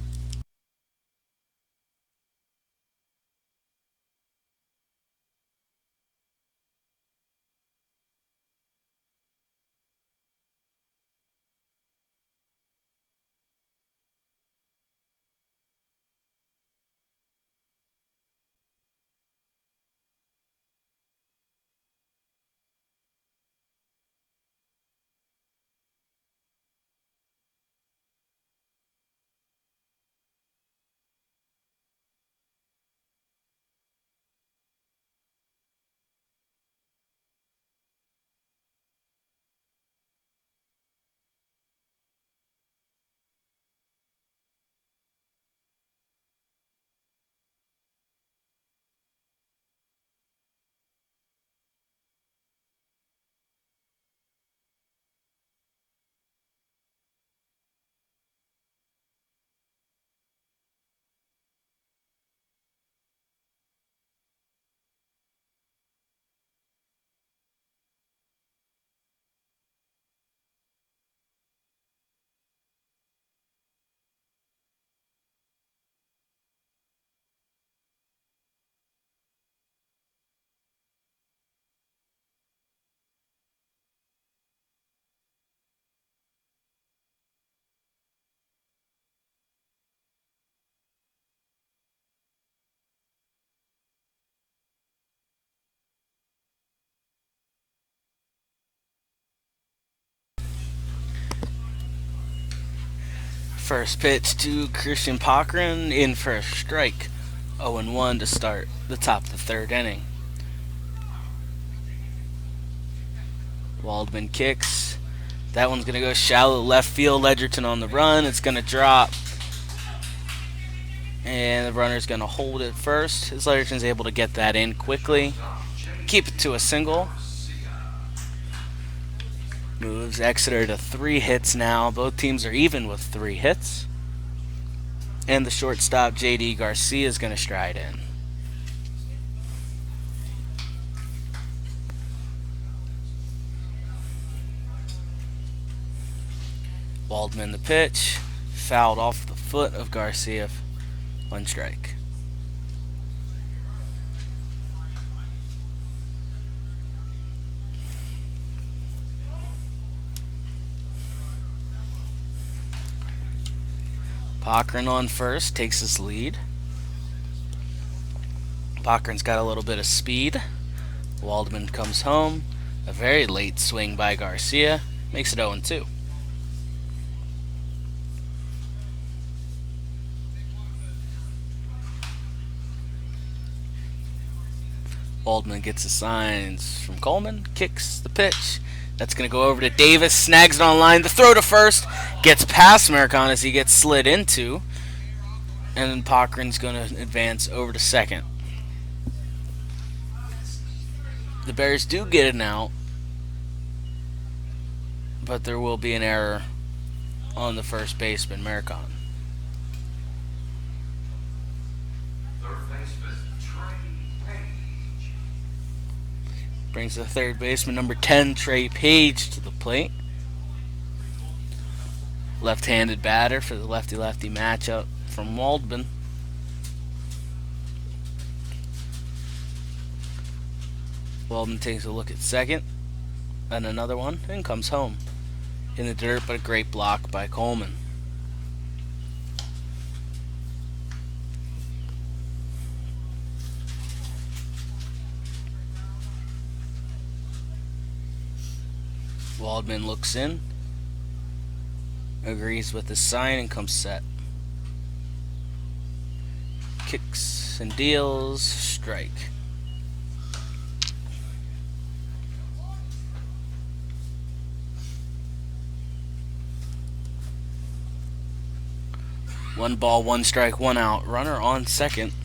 Speaker 1: First pitch to Christian Cochran in for a strike. 0-1 to start the top of the third inning. Waldman kicks. That one's going to go shallow left field. Ledgerton on the run. It's going to drop. And the runner's going to hold it first. As Ledgerton's able to get that in quickly. Keep it to a single. Moves Exeter to 3 hits now. Both teams are even with 3 hits. And the shortstop, J.D. Garcia, is going to stride in. Waldman the pitch. Fouled off the foot of Garcia. 1 strike. Cochran on first, takes his lead. Cochran's got a little bit of speed. Waldman comes home. A very late swing by Garcia. Makes it 0-2. Waldman gets the signs from Coleman. Kicks the pitch. That's going to go over to Davis. Snags it on line. The throw to first. Gets past Americon as he gets slid into. And then Cochran's going to advance over to second. The Bears do get an out. But there will be an error on the first baseman, Americon. Brings the third baseman, number 10, Trey Page, to the plate. Left-handed batter for the lefty-lefty matchup from Waldman. Waldman takes a look at second, and another one, and comes home. In the dirt, but a great block by Coleman. Waldman looks in, agrees with the sign, and comes set. Kicks and deals, strike. One ball, 1 strike, 1 out. Runner on second. –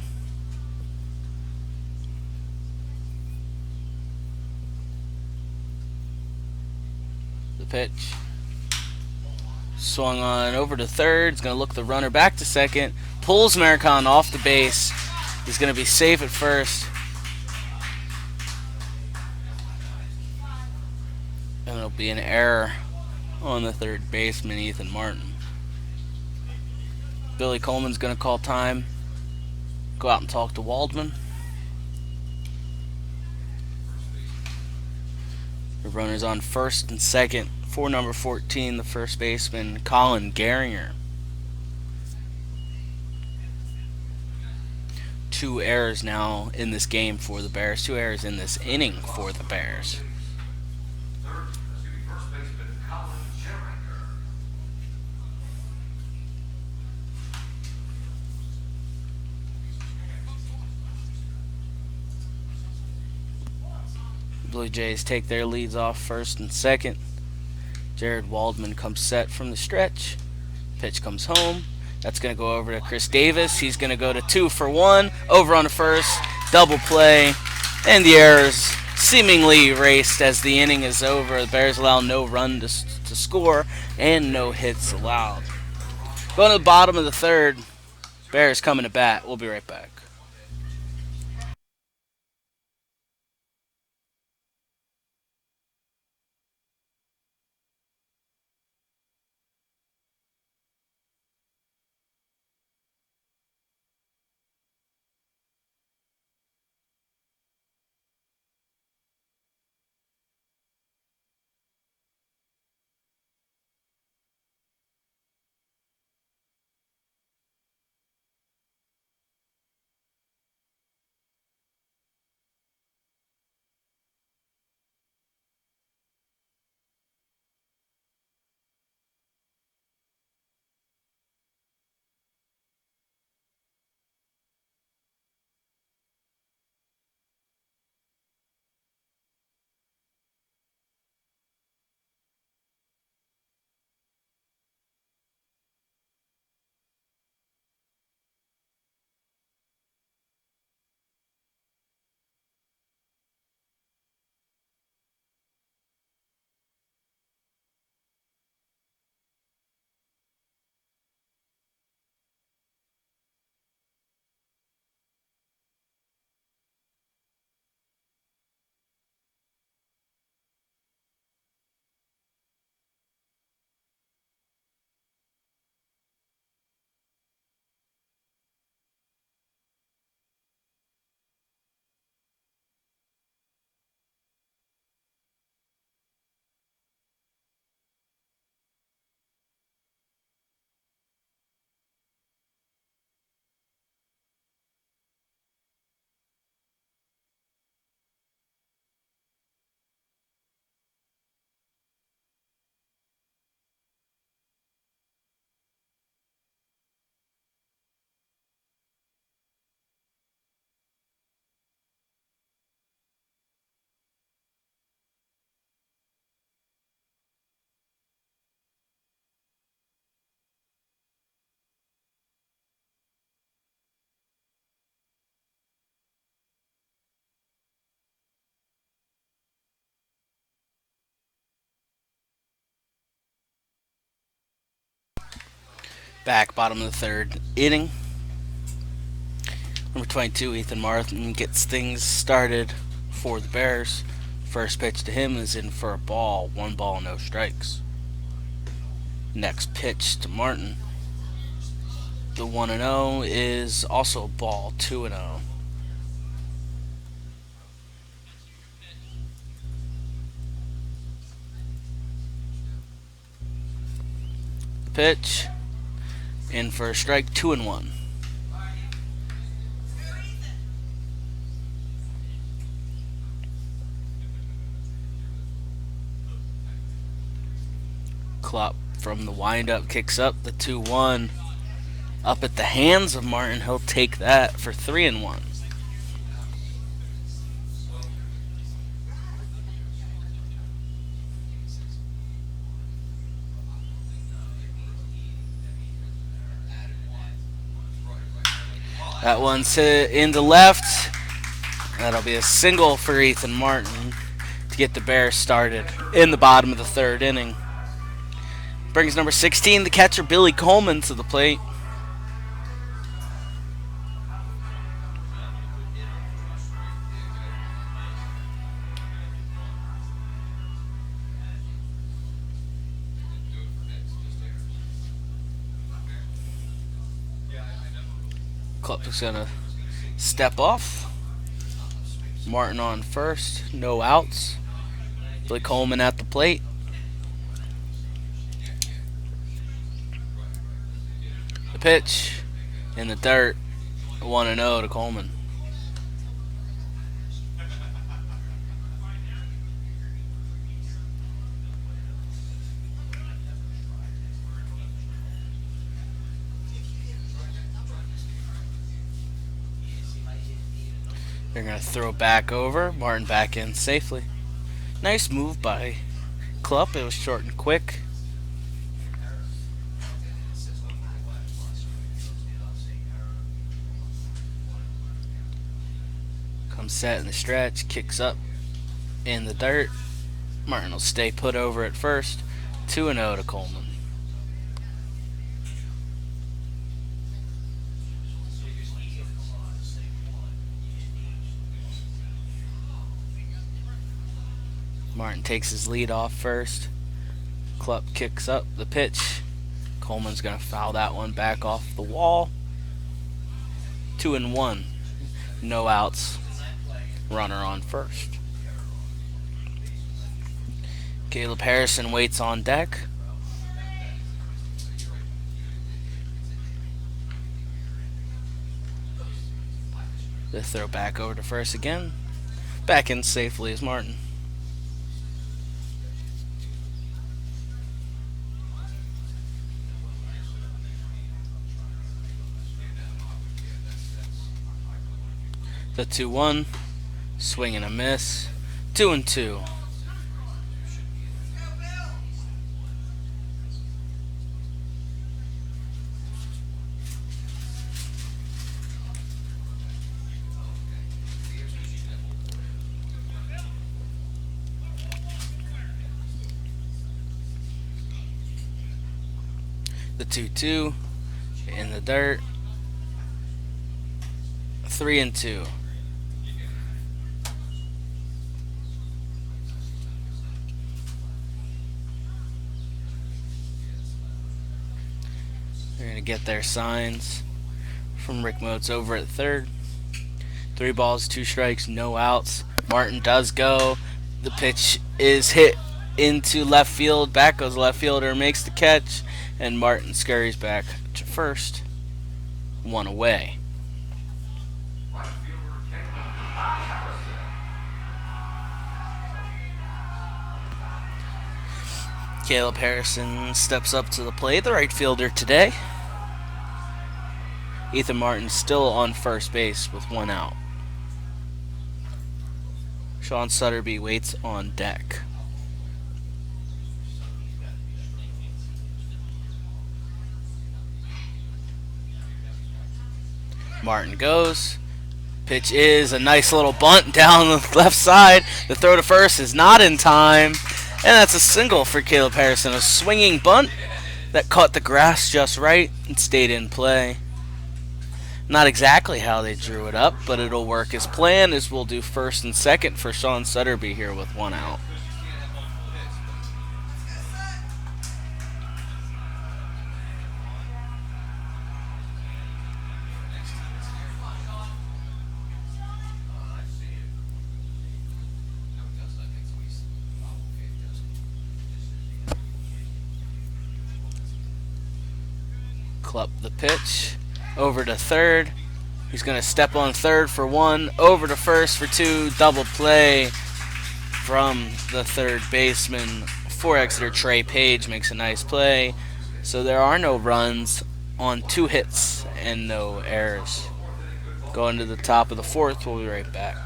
Speaker 1: pitch. Swung on over to third. He's going to look the runner back to second. Pulls Maricon off the base. He's going to be safe at first. And it'll be an error on the third baseman, Ethan Martin. Billy Coleman's going to call time. Go out and talk to Waldman. The runner's on first and second for number 14, the first baseman, Colin Gehringer. 2 errors now in this game for the Bears. 2 errors in this inning for the Bears.
Speaker 3: First baseman Colin Gehringer.
Speaker 1: Blue Jays take their leads off first and second. Jared Waldman comes set from the stretch. Pitch comes home. That's going to go over to Chris Davis. He's going to go to 2 for 1. Over on the first. Double play. And the errors seemingly erased as the inning is over. The Bears allow no run to score and no hits allowed. Going to the bottom of the third. Bears coming to bat. We'll be right back. Back, bottom of the third inning. Number 22, Ethan Martin, gets things started for the Bears. First pitch to him is in for a ball. 1 ball, no strikes. Next pitch to Martin. The 1-0 is also a ball. 2-0. Pitch. In for a strike. 2-1. Klopp from the windup kicks up the 2-1. Up at the hands of Martin. He'll take that for 3-1. That one's hit into left. That'll be a single for Ethan Martin to to get the Bears started in the bottom of the third inning. Brings number 16, the catcher Billy Coleman, to the plate. Club is going to step off. Martin on first, no outs. Billy Coleman at the plate. The pitch in the dirt, 1-0 to Coleman. They're going to throw back over. Martin back in safely. Nice move by Club. It was short and quick. Comes set in the stretch. Kicks up in the dirt. Martin will stay put over at first. 2-0 to Coleman. Martin takes his lead off first. Club kicks up the pitch. Coleman's going to foul that one back off the wall. 2-1. No outs. Runner on first. Caleb Harrison waits on deck. The throw back over to first again. Back in safely is Martin. The 2-1. Swing and a miss. 2-2. The 2-2 in the dirt. 3-2. They're going to get their signs from Rick Motes over at third. 3 balls, 2 strikes, no outs. Martin does go. The pitch is hit into left field. Back goes the left fielder, makes the catch, and Martin scurries back to first. 1 away. Caleb Harrison steps up to the plate, the right fielder today. Ethan Martin still on first base with 1 out. Sean Sutterby waits on deck. Martin goes. Pitch is a nice little bunt down the left side. The throw to first is not in time. And that's a single for Caleb Harrison. A swinging bunt that caught the grass just right and stayed in play. Not exactly how they drew it up, but it'll work as planned, as we'll do first and second for Sean Sutterby here with 1 out. Club the pitch over to third. He's going to step on third for 1, over to first for 2. Double play from the third baseman for Exeter. Trey Page makes a nice play. So there are no runs on 2 hits and no errors. Going to the top of the 4th. We'll be right back.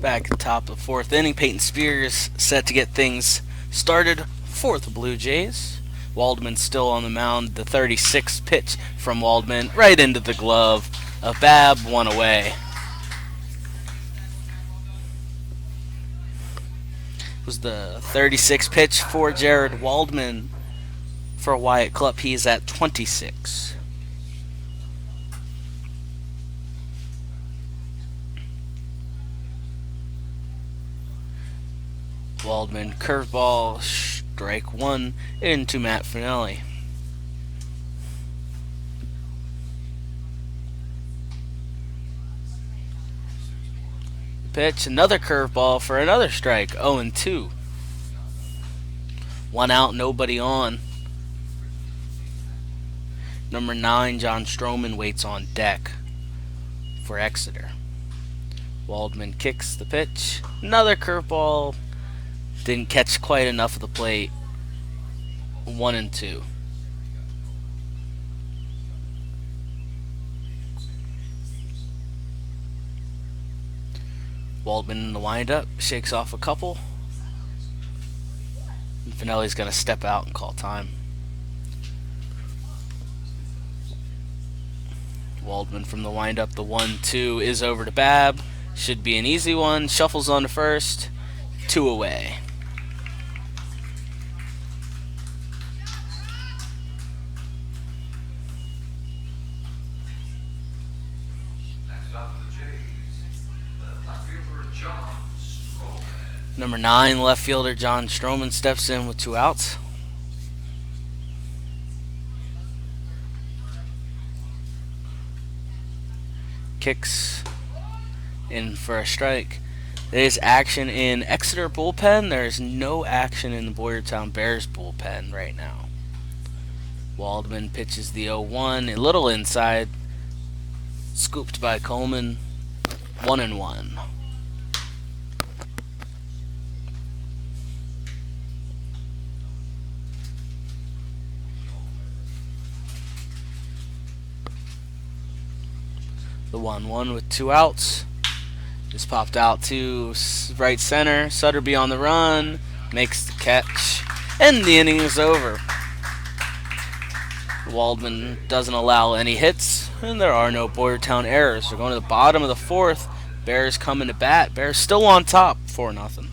Speaker 1: Back at the top of the fourth inning, Peyton Spears set to get things started for the Blue Jays. Waldman still on the mound. The 36th pitch from Waldman right into the glove of Babb, one away. It was the 36th pitch for Jared Waldman. For Wyatt Clupp, he's at 26. Waldman curveball, strike one into Matt Finelli. Pitch, another curveball for another strike, 0-2. One out, nobody on. Number 9, John Stroman waits on deck for Exeter. Waldman kicks the pitch, another curveball. Didn't catch quite enough of the plate. 1-2. Waldman in the windup, shakes off a couple. And Finelli's going to step out and call time. Waldman from the windup, the 1-2 is over to Babb. Should be an easy one. Shuffles on to first. 2 away. Number 9, left fielder John Stroman steps in with 2 outs. Kicks in for a strike. There is action in Exeter bullpen. There is no action in the Boyertown Bears bullpen right now. Waldman pitches the 0-1, a little inside. Scooped by Coleman. 1-1. The 1-1 with 2 outs. Just popped out to right center. Sutterby on the run. Makes the catch. And the inning is over. Waldman doesn't allow any hits. And there are no Boyertown errors. We're going to the bottom of the 4th. Bears coming to bat. Bears still on top. 4-0.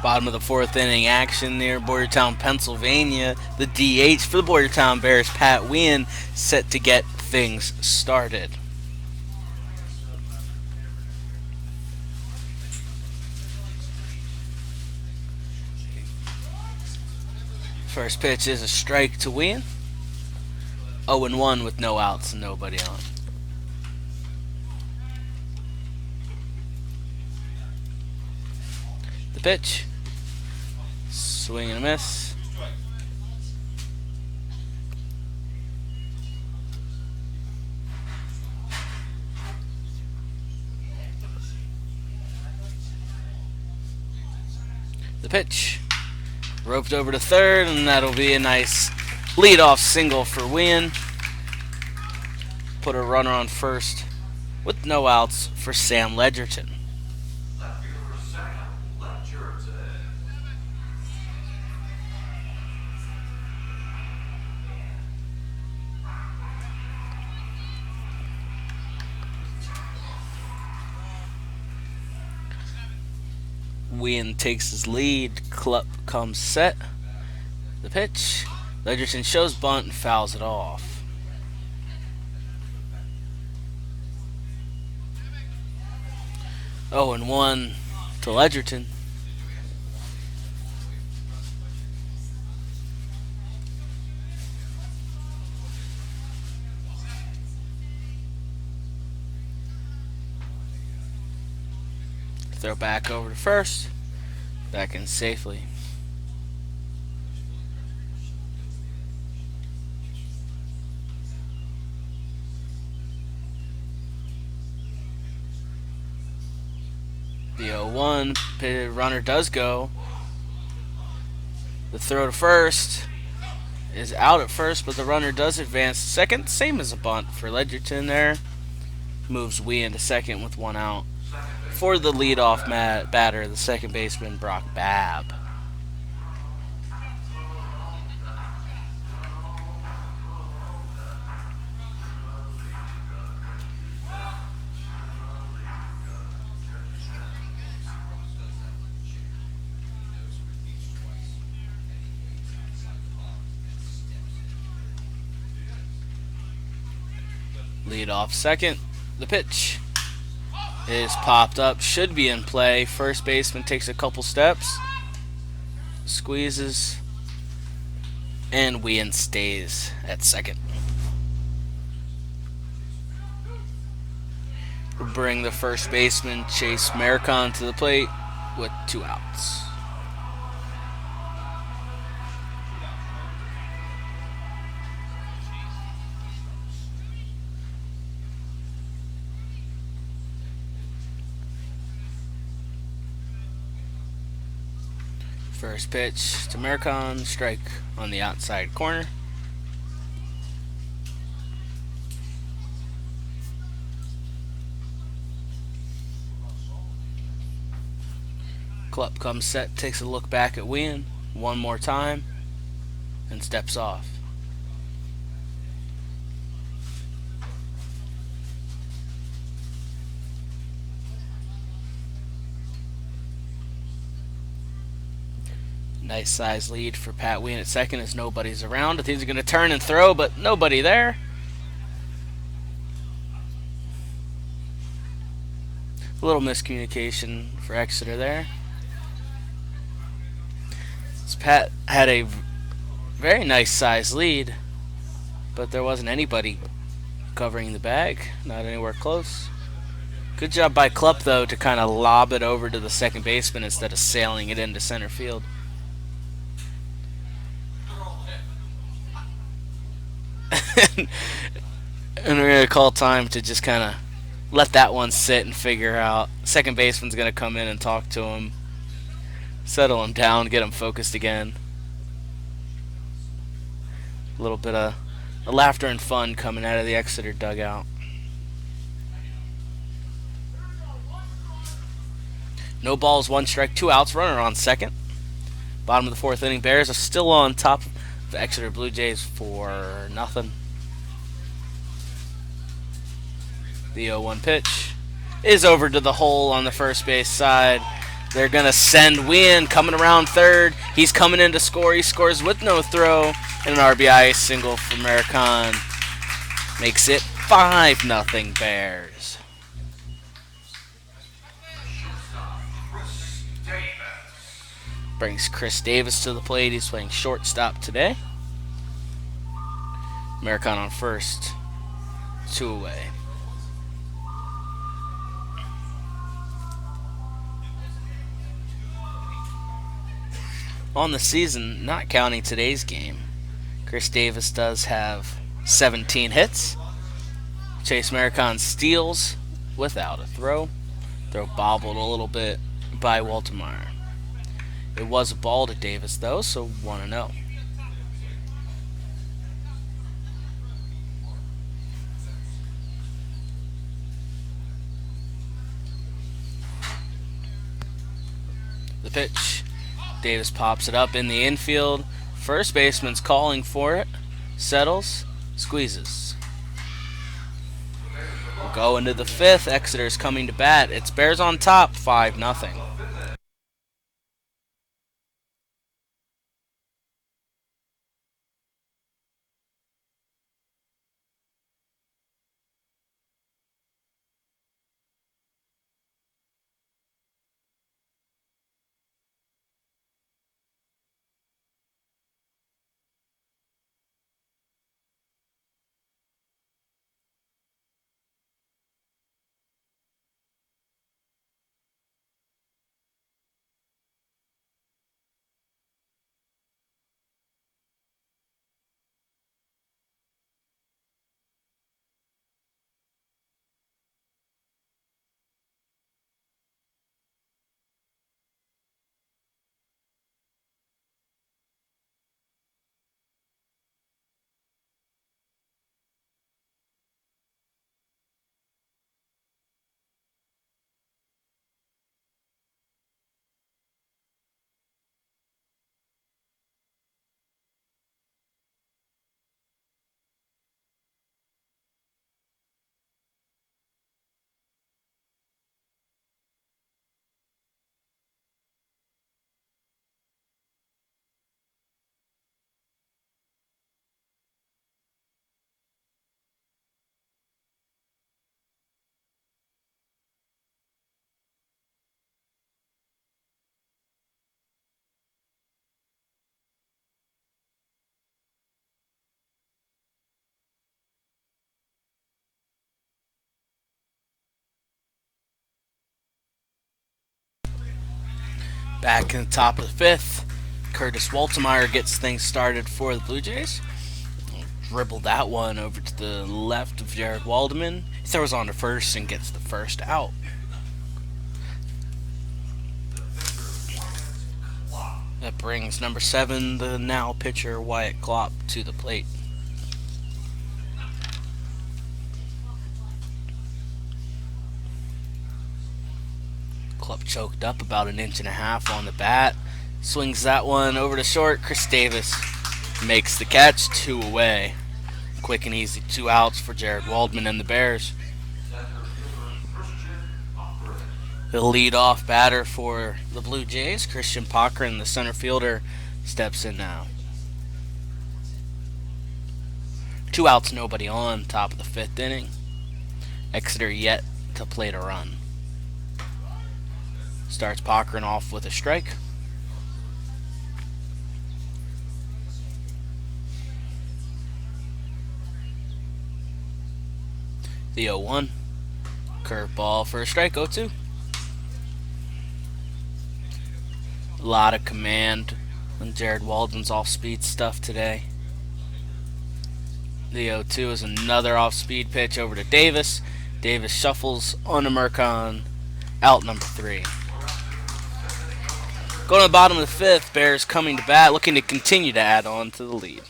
Speaker 1: Bottom of the 4th inning action near Boyertown, Pennsylvania. The DH for the Boyertown Bears, Pat Wien, set to get things started. First pitch is a strike to Wien. 0-1 with no outs and nobody on. The pitch. Swing and a miss. The pitch. Roped over to third, and that'll be a nice leadoff single for Wynn. Put a runner on first with no outs for Sam Ledgerton. Wynn takes his lead. Klupp comes set. The pitch. Ledgerton shows bunt and fouls it off. Oh, and 1 to Ledgerton. Throw back over to first. Back in safely. The 0-1 runner does go. The throw to first is out at first, but the runner does advance to second. Same as a bunt for Ledgerton there. Moves Wynn to second with 1 out. For the leadoff batter, the second baseman, Brock Babb. Leadoff second. The pitch is popped up, should be in play. First baseman takes a couple steps, squeezes, and Wynn stays at second. We'll bring the first baseman, Chase Maricon, to the plate with 2 outs. First pitch to Maricon, strike on the outside corner. Klupp comes set, takes a look back at Wynn one more time, and steps off. Nice size lead for Pat Wynn at second as nobody's around. I think he's going to turn and throw, but nobody there. A little miscommunication for Exeter there. As Pat had a very nice size lead, but there wasn't anybody covering the bag, not anywhere close. Good job by Klupp, though, to kind of lob it over to the second baseman instead of sailing it into center field. And we're going to call time to just kind of let that one sit and figure out. Second baseman's going to come in and talk to him, settle him down, get him focused again. A little bit of laughter and fun coming out of the Exeter dugout. No balls, 1 strike, 2 outs, runner on second. Bottom of the 4th inning, Bears are still on top of the Exeter Blue Jays for nothing. The 0-1 pitch is over to the hole on the first base side. They're going to send Wynn coming around third. He's coming in to score. He scores with no throw. And an RBI single for Maricon. Makes it 5-0 Bears. Brings Chris Davis to the plate. He's playing shortstop today. Americon on first, 2 away. On the season, not counting today's game, Chris Davis does have 17 hits. Chase Americon steals without a throw. Throw bobbled a little bit by Waltemeyer. It was a ball to Davis though, so 1-0. The pitch. Davis pops it up in the infield. First baseman's calling for it. Settles. Squeezes. We'll go into the fifth. Exeter's coming to bat. It's Bears on top, 5-0. Back in the top of the fifth, Curtis Waltemeyer gets things started for the Blue Jays. Dribble that one over to the left of Jared Waldman. He throws on to first and gets the first out. That brings number 7, the now pitcher Wyatt Klopp, to the plate. Klopp choked up about an inch and a half on the bat. Swings that one over to short. Chris Davis makes the catch, 2 away. Quick and easy 2 outs for Jared Waldman and the Bears. The lead-off batter for the Blue Jays, Christian Cochran, the center fielder, steps in now. 2 outs, nobody on, top of the 5th inning. Exeter yet to plate a run. Starts Cochran off with a strike. The 0-1. Curveball for a strike, 0-2. A lot of command on Jared Waldman's off-speed stuff today. The 0-2 is another off-speed pitch over to Davis. Davis shuffles on to Mercon. Out number 3. Going to the bottom of the 5th, Bears coming to bat, looking to continue to add on to the lead.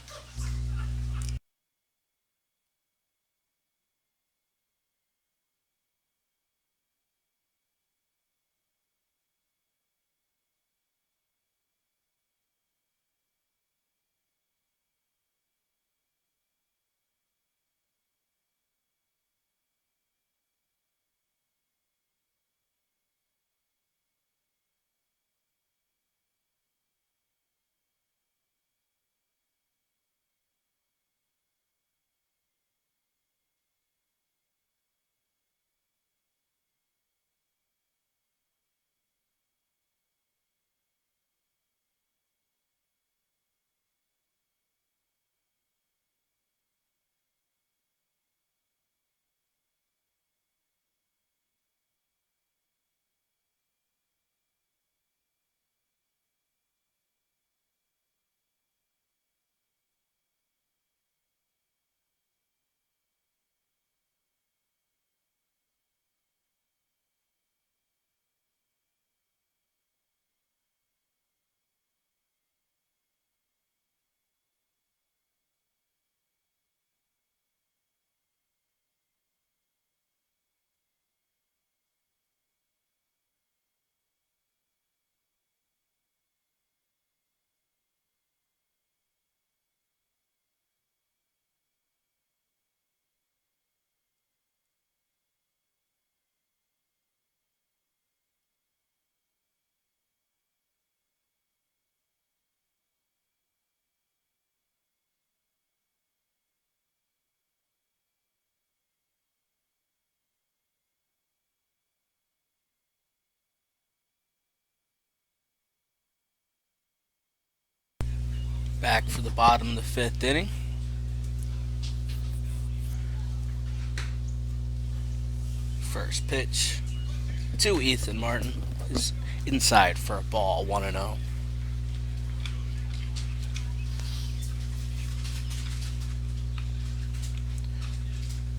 Speaker 1: Back for the bottom of the fifth inning. First pitch to Ethan Martin is inside for a ball, 1-0.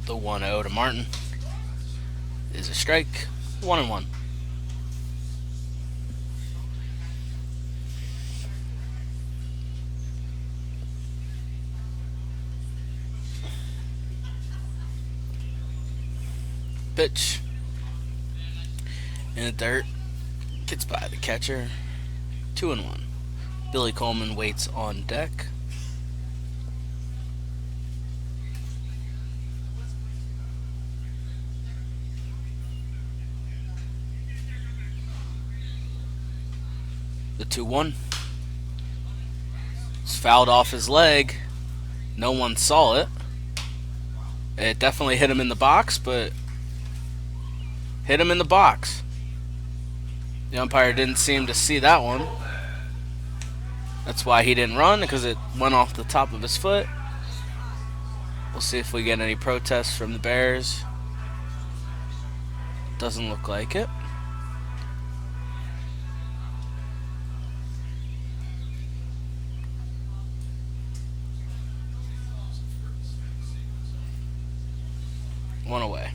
Speaker 1: The 1-0 to Martin is a strike, 1-1. Pitch in the dirt, gets by the catcher, 2-1. Billy Coleman waits on deck. The 2-1. It's fouled off his leg. No one saw it. It definitely hit him in the box, but hit him in the box. The umpire didn't seem to see that one. That's why he didn't run, because it went off the top of his foot. We'll see if we get any protests from the Bears. Doesn't look like it. One away.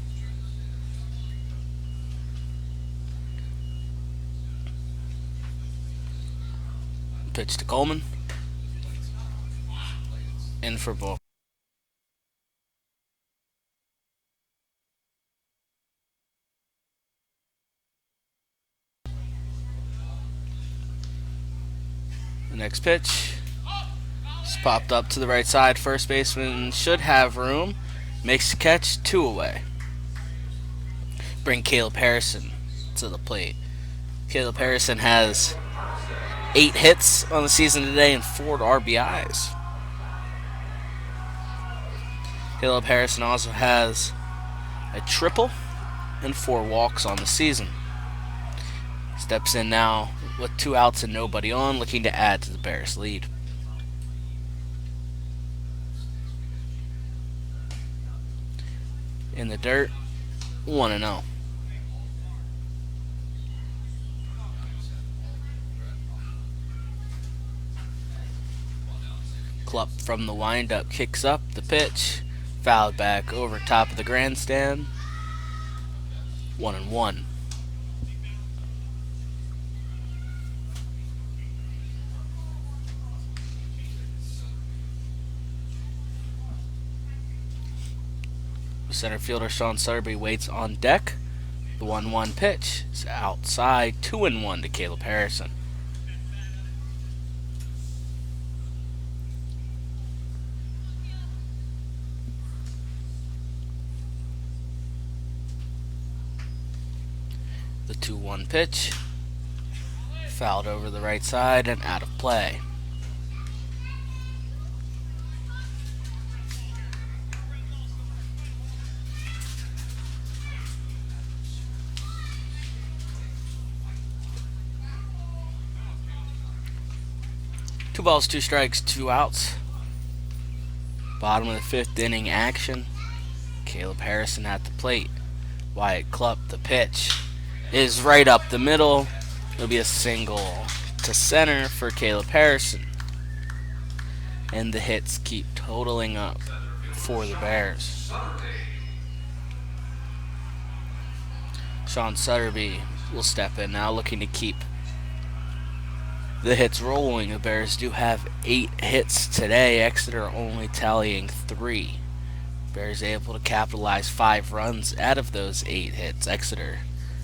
Speaker 1: Pitch to Coleman. In for ball. The next pitch is popped up to the right side. First baseman should have room. Makes the catch, 2 away. Bring Caleb Harrison to the plate. Caleb Harrison has 8 hits on the season today and 4 RBIs. Caleb Harrison also has a triple and 4 walks on the season. Steps in now with 2 outs and nobody on, looking to add to the Bears' lead. In the dirt, 1-0. Klupp from the windup kicks up the pitch, fouled back over top of the grandstand. 1-1. Center fielder Sean Sutterby waits on deck. The 1-1 pitch is outside, 2-1 to Caleb Harrison. The 2-1 pitch, fouled over the right side and out of play. Two balls, 2 strikes, 2 outs. Bottom of the 5th inning action. Caleb Harrison at the plate. Wyatt Klupp, the pitch, is right up the middle. It'll be a single to center for Caleb Harrison. And the hits keep totaling up for the Bears. Sean Sutterby will step in now, looking to keep the hits rolling. The Bears do have 8 hits today. Exeter only tallying 3. Bears able to capitalize 5 runs out of those 8 hits. Exeter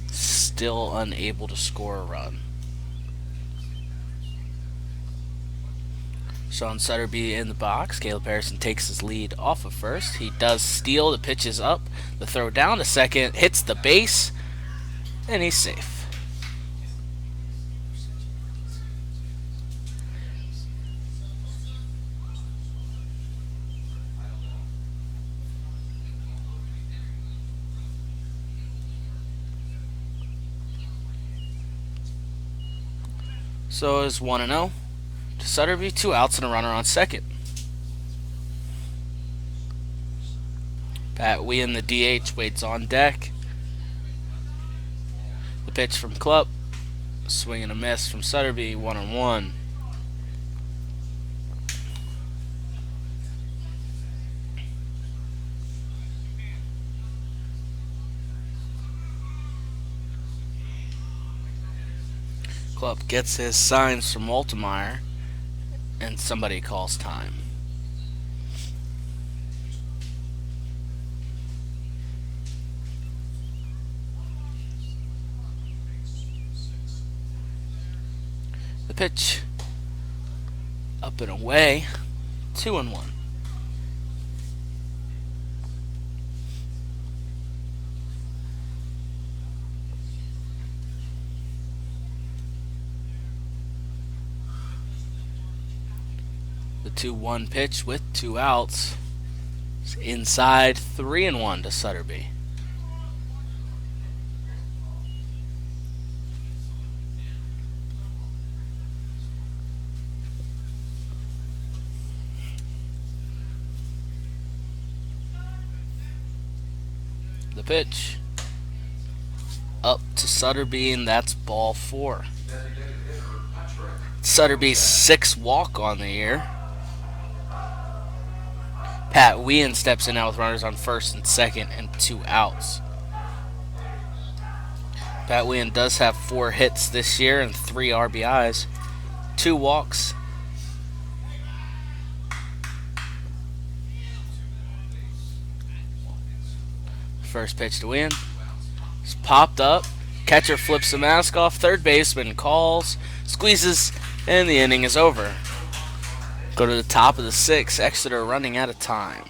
Speaker 1: still unable to score a run. Sean Sutterby in the box. Caleb Harrison takes his lead off of first. He does steal. The pitch is up. The throw down to second. Hits the base. And he's safe. So it's 1-0. to Sutterby, 2 outs and a runner on second. Pat Whean, the DH, waits on deck. The pitch from Clupp. Swing and a miss from Sutterby, 1-1. Clupp gets his signs from Waltemeyer, and somebody calls time. The pitch up and away, 2-1. The 2-1 pitch with 2 outs. It's inside, 3-1 to Sutterby. The pitch up to Sutterby, and that's ball 4. Sutterby's 6th walk on the year. Pat Whean steps in now with runners on first and second and 2 outs. Pat Whean does have 4 hits this year and 3 RBIs, 2 walks. First pitch to Whean. It's popped up. Catcher flips the mask off. Third baseman calls, squeezes, and the inning is over. Go to the top of the 6th. Exeter running out of time.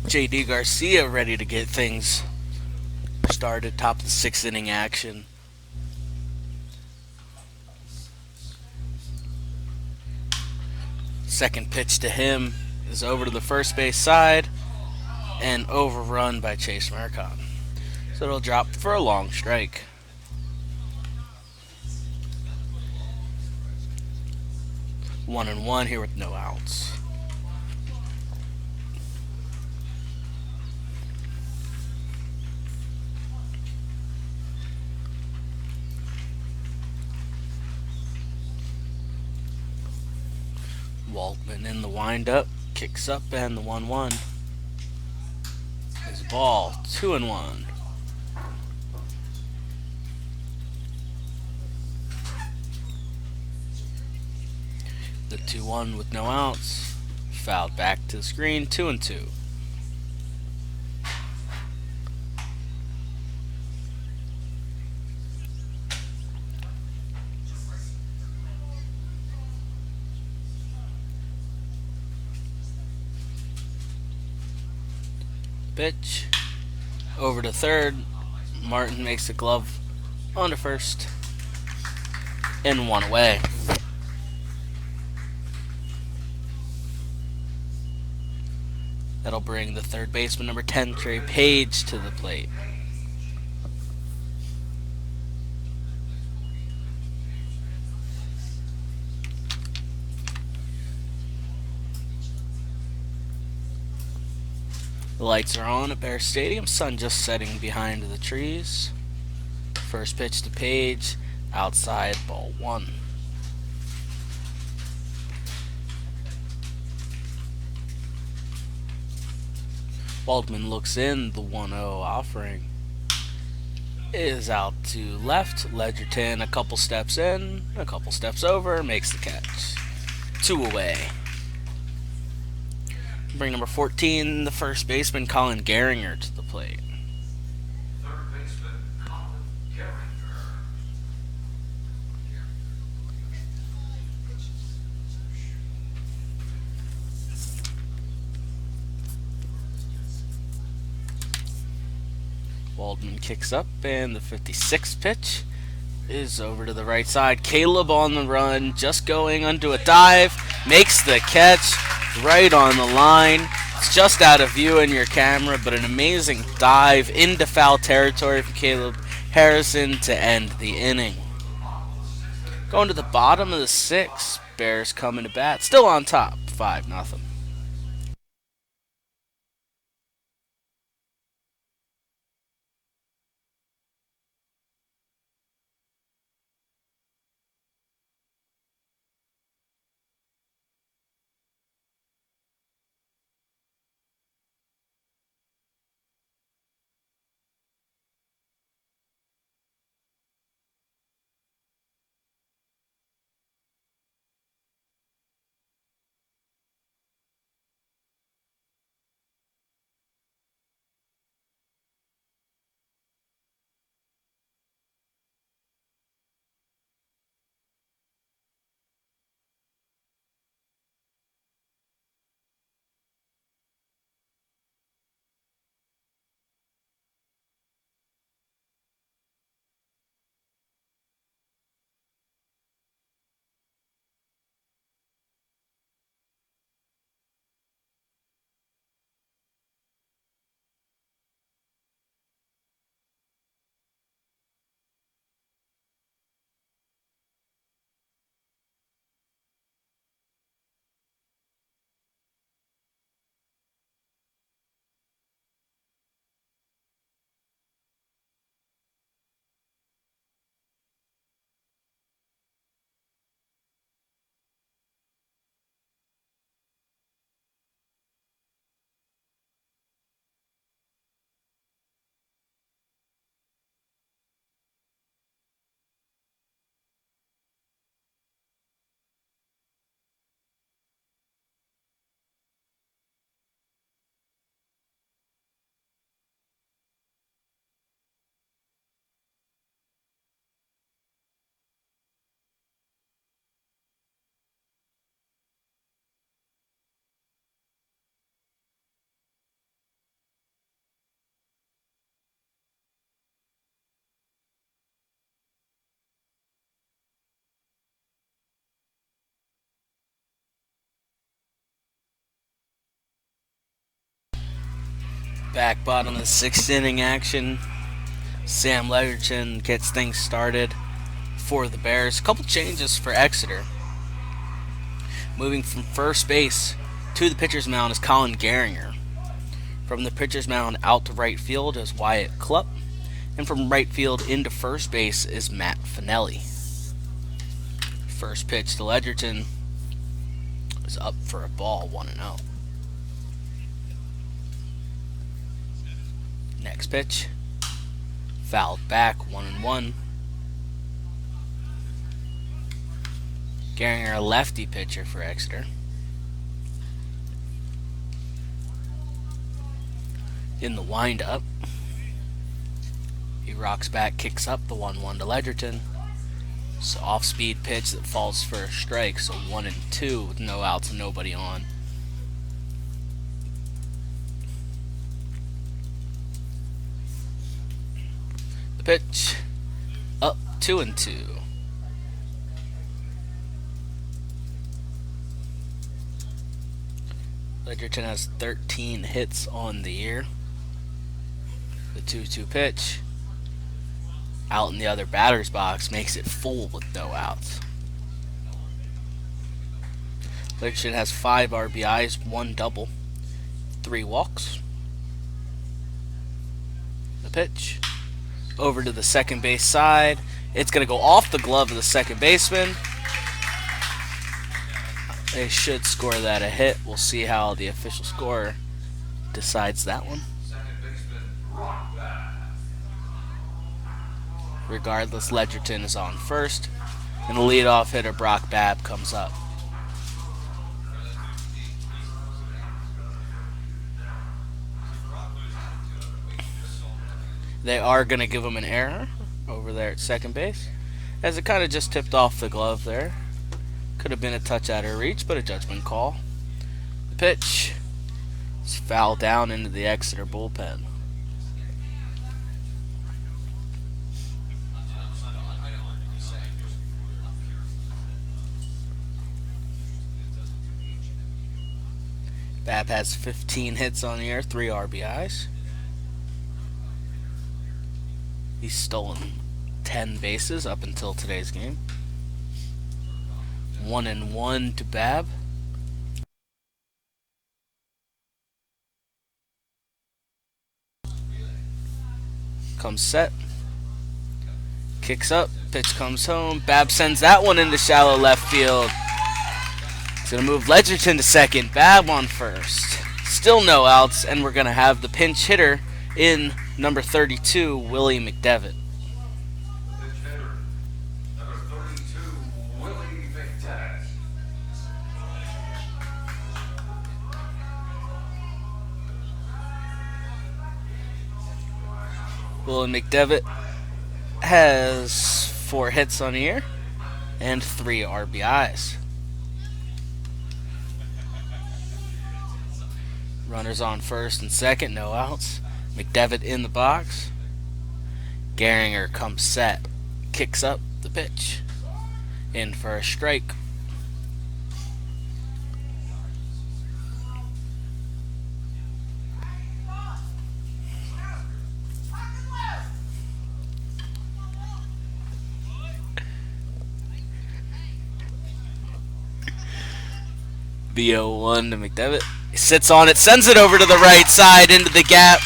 Speaker 1: J.D. Garcia ready to get things started. Top of the 6th inning action. Second pitch to him is over to the first base side and overrun by Chase Marcotte. So it'll drop for a long strike. One and one here with no outs. Waltman in the windup, kicks up, and the 1-1 is ball. 2-1. The 2-1 with no outs. Fouled back to the screen, 2-2. Pitch over to third. Martin makes the glove on to first, and 1 away. That'll bring the third baseman, number 10, Trey Page, to the plate. The lights are on at Bear Stadium. Sun just setting behind the trees. First pitch to Page, outside, ball 1. Waldman looks in, the 1-0 offering is out to left. Ledgerton a couple steps in, a couple steps over, makes the catch. 2 away. Bring number 14, the first baseman, Colin Gehringer, to the plate.
Speaker 3: Third baseman, Colin Gehringer.
Speaker 1: Waldman kicks up, and the 56th pitch is over to the right side. Caleb on the run, just going onto a dive, makes the catch right on the line. It's just out of view in your camera, but an amazing dive into foul territory for Caleb Harrison to end the inning. Going to the bottom of the 6th, Bears coming to bat, still on top, 5-0. Back bottom of the 6th inning action. Sam Ledgerton gets things started for the Bears. A couple changes for Exeter. Moving from first base to the pitcher's mound is Colin Gehringer. From the pitcher's mound out to right field is Wyatt Klupp. And from right field into first base is Matt Finelli. First pitch to Ledgerton is up for a ball, 1-0. Next pitch, fouled back, 1-1. Gehringer, a lefty pitcher for Exeter. In the windup, he rocks back, kicks up the 1-1 to Ledgerton. So off-speed pitch that falls for a strike. So 1-2 with no outs and nobody on. The pitch up 2-2. Ledgerton has 13 hits on the year. The 2-2 pitch out in the other batter's box makes it full with no outs. Ledgerton has 5 RBIs, 1 double, 3 walks. The pitch over to the second base side. It's going to go off the glove of the second baseman. They should score that a hit. We'll see how the official scorer decides that one. Regardless, Ledgerton is on first, and the leadoff hitter Brock Babb comes up. They are going to give him an error over there at second base, as it kind of just tipped off the glove there. Could have been a touch out of reach, but a judgment call. The pitch is fouled down into the Exeter bullpen. Babb has 15 hits on the year, 3 RBIs. He's stolen 10 bases up until today's game. 1-1 to Babb. Comes set. Kicks up. Pitch comes home. Babb sends that one into shallow left field. It's going to move Ledgerton to second. Babb on first. Still no outs, and we're going to have the pinch hitter in number 32, Willie McDevitt. Willie McDevitt has 4 hits on the year and 3 RBIs. Runners on first and second, no outs. McDevitt in the box. Gehringer comes set, kicks up the pitch, in for a strike. The 0-1 to McDevitt. He sits on it, sends it over to the right side into the gap.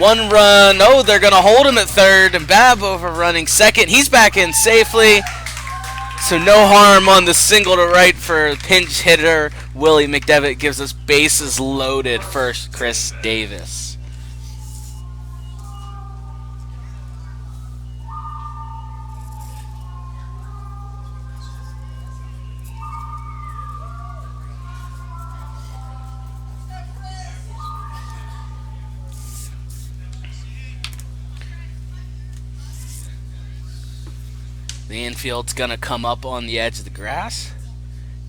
Speaker 1: 1 run. Oh, they're going to hold him at third, and Babb overrunning second. He's back in safely. So no harm on the single to right for pinch hitter Willie McDevitt. Gives us bases loaded first, Chris Davis. The infield's going to come up on the edge of the grass.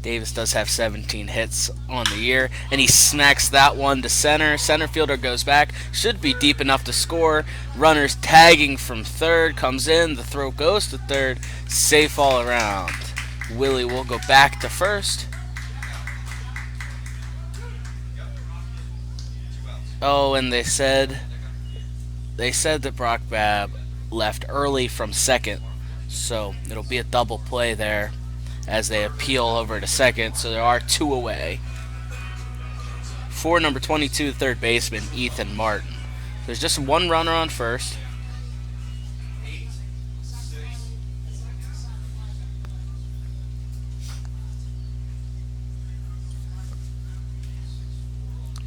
Speaker 1: Davis does have 17 hits on the year, and he smacks that one to center. Center fielder goes back. Should be deep enough to score. Runners tagging from third. Comes in. The throw goes to third. Safe all around. Willie will go back to first. Oh, and they said that Brock Babb left early from second. So it'll be a double play there as they appeal over to second. So there are 2 away. For number 22, third baseman, Ethan Martin. There's just 1 runner on first.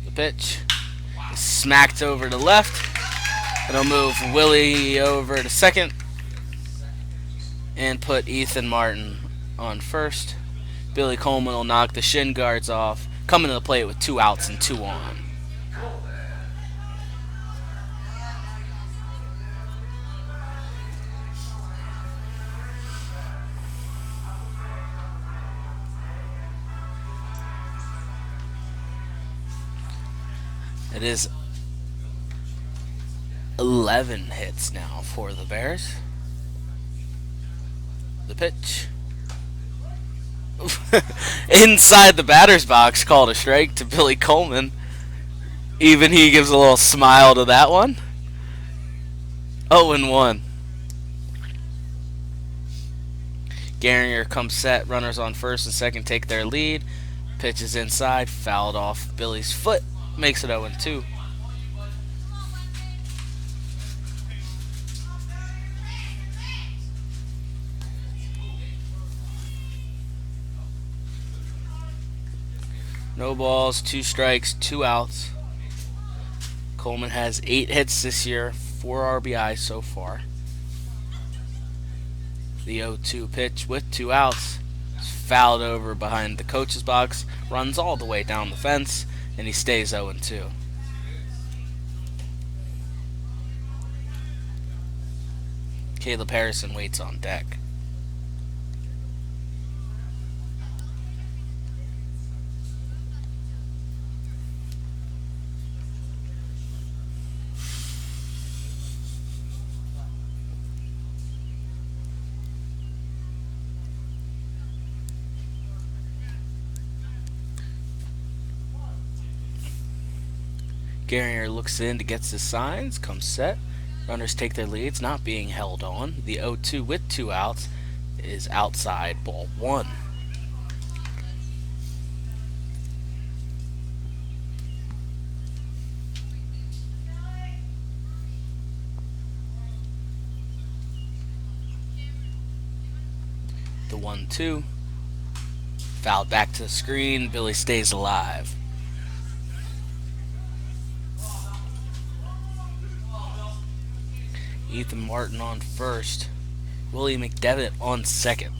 Speaker 1: The pitch is smacked over to left. It'll move Willie over to second and put Ethan Martin on first. Billy Coleman will knock the shin guards off, coming to the plate with 2 outs and 2 on. It is 11 hits now for the Bears. The pitch. Inside the batter's box, called a strike to Billy Coleman. Even he gives a little smile to that one. 0-1. Garinger comes set. Runners on first and second take their lead. Pitch is inside. Fouled off Billy's foot. Makes it 0-2. No balls, 2 strikes, 2 outs. Coleman has 8 hits this year, 4 RBIs so far. The 0-2 pitch with 2 outs is fouled over behind the coach's box, runs all the way down the fence, and he stays 0-2. Caleb Harrison waits on deck. Garinger looks in to get his signs, comes set. Runners take their leads, not being held on. The 0-2 with 2 outs is outside, ball 1. The 1-2. Fouled back to the screen. Billy stays alive. Ethan Martin on first. Willie McDevitt on second.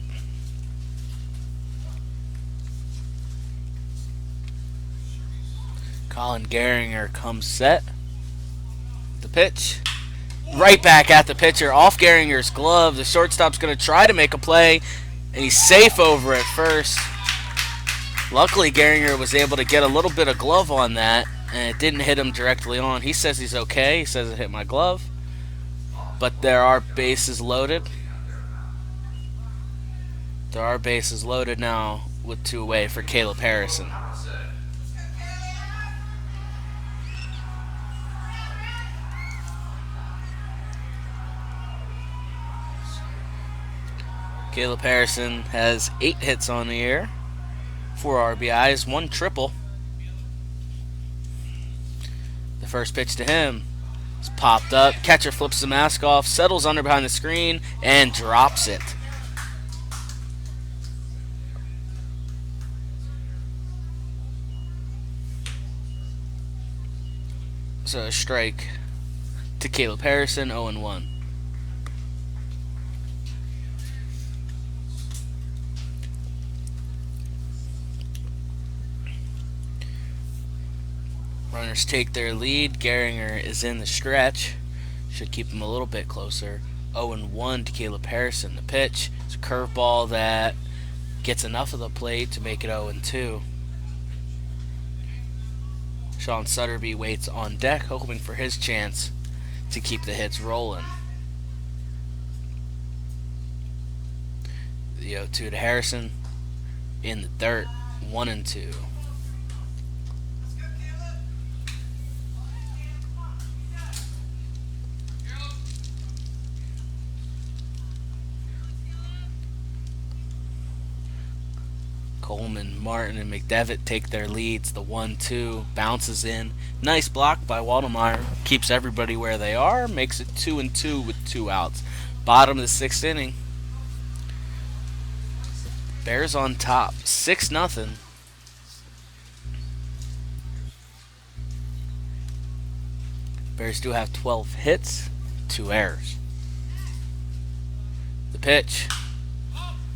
Speaker 1: Colin Garinger comes set. The pitch. Right back at the pitcher. Off Garinger's glove. The shortstop's going to try to make a play. And he's safe over at first. Luckily, Garinger was able to get a little bit of glove on that. And it didn't hit him directly on. He says he's okay. He says it hit my glove. But there are bases loaded. There are bases loaded now with 2 away for Caleb Harrison. Caleb Harrison has 8 hits on the year, 4 RBIs, 1 triple. The first pitch to him is popped up. Catcher flips the mask off, settles under behind the screen, and drops it. So a strike to Caleb Harrison, 0-1. Runners take their lead. Garinger is in the stretch. Should keep him a little bit closer. 0-1 to Caleb Harrison. The pitch is a curveball that gets enough of the plate to make it 0-2. Sean Sutterby waits on deck, hoping for his chance to keep the hits rolling. The 0-2 to Harrison in the dirt, 1-2. Coleman, Martin, and McDevitt take their leads. The 1-2 bounces in. Nice block by Waldemeyer. Keeps everybody where they are. Makes it 2-2 with 2 outs. Bottom of the 6th inning. Bears on top. 6-0. Bears do have 12 hits, 2 errors. The pitch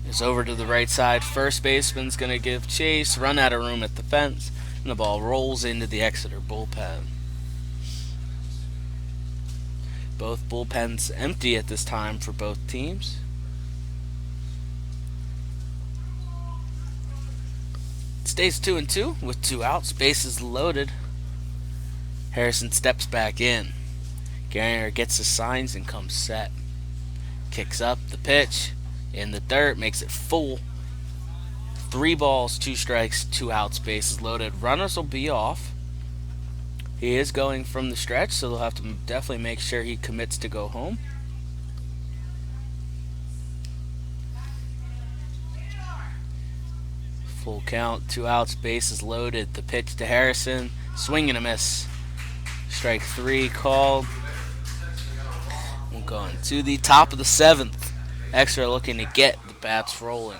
Speaker 1: is over to the right side. First baseman's going to give chase, run out of room at the fence, and the ball rolls into the Exeter bullpen. Both bullpens empty at this time for both teams. It stays 2-2 with 2 outs, bases loaded. Harrison steps back in. Garinger gets the signs and comes set. Kicks up the pitch in the dirt, makes it full. 3 balls, 2 strikes, 2 outs, bases loaded. Runners will be off. He is going from the stretch, so they'll have to definitely make sure he commits to go home. Full count, 2 outs, bases loaded. The pitch to Harrison, swing and a miss. Strike 3 called. We're going to the top of the 7th. Exeter looking to get the bats rolling.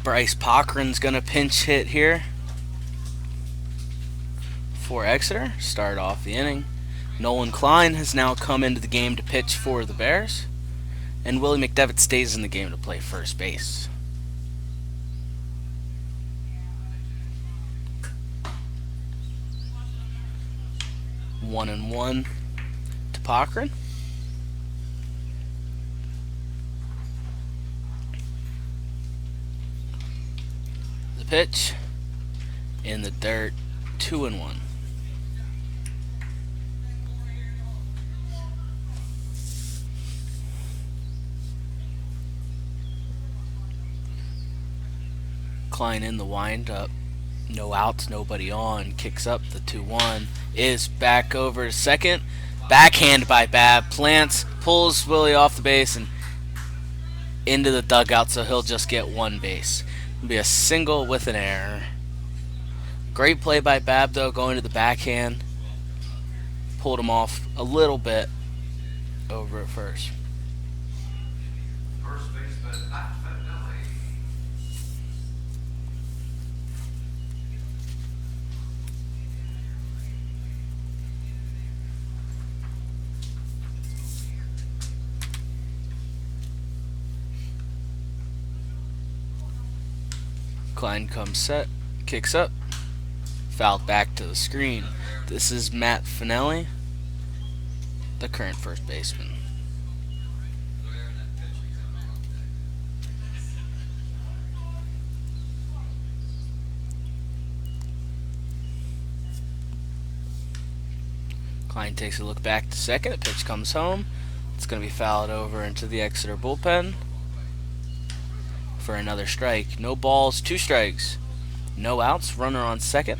Speaker 1: Bryce Cochran's going to pinch hit here for Exeter. Start off the inning. Nolan Klein has now come into the game to pitch for the Bears. And Willie McDevitt stays in the game to play first base. One and one to Cochran. The pitch in the dirt, 2 and 1. Klein in the windup. No outs, nobody on. Kicks up the 2-1. Is back over to second. Backhand by Babb. Plants, pulls Willie off the base and into the dugout, so he'll just get 1 base. It'll be a single with an error. Great play by Babb, though, going to the backhand. Pulled him off a little bit over at first.
Speaker 3: First baseman, Matt Finelli.
Speaker 1: Klein comes set, kicks up, fouled back to the screen. This is Matt Finelli, the current first baseman. Klein takes a look back to second. The pitch comes home. It's going to be fouled over into the Exeter bullpen for another strike. No balls, 2 strikes. No outs, runner on second.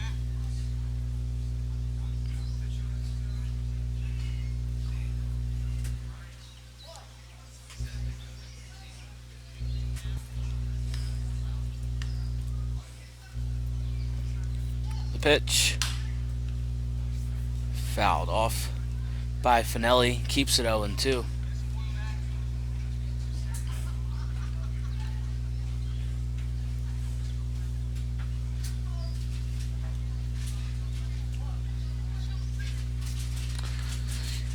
Speaker 1: The pitch. Fouled off by Finelli. Keeps it 0-2.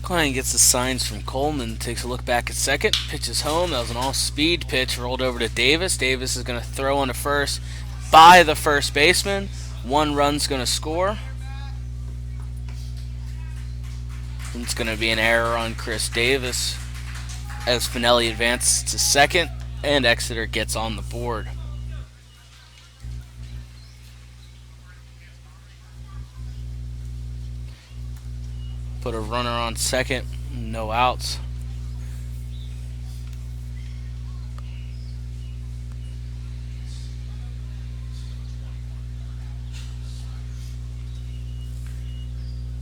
Speaker 1: Klein gets the signs from Coleman, takes a look back at second, pitches home. That was an all-speed pitch, rolled over to Davis. Davis is going to throw on to first by the first baseman. 1 run's going to score. And it's going to be an error on Chris Davis as Finelli advances to second, and Exeter gets on the board. Put a runner on second, no outs.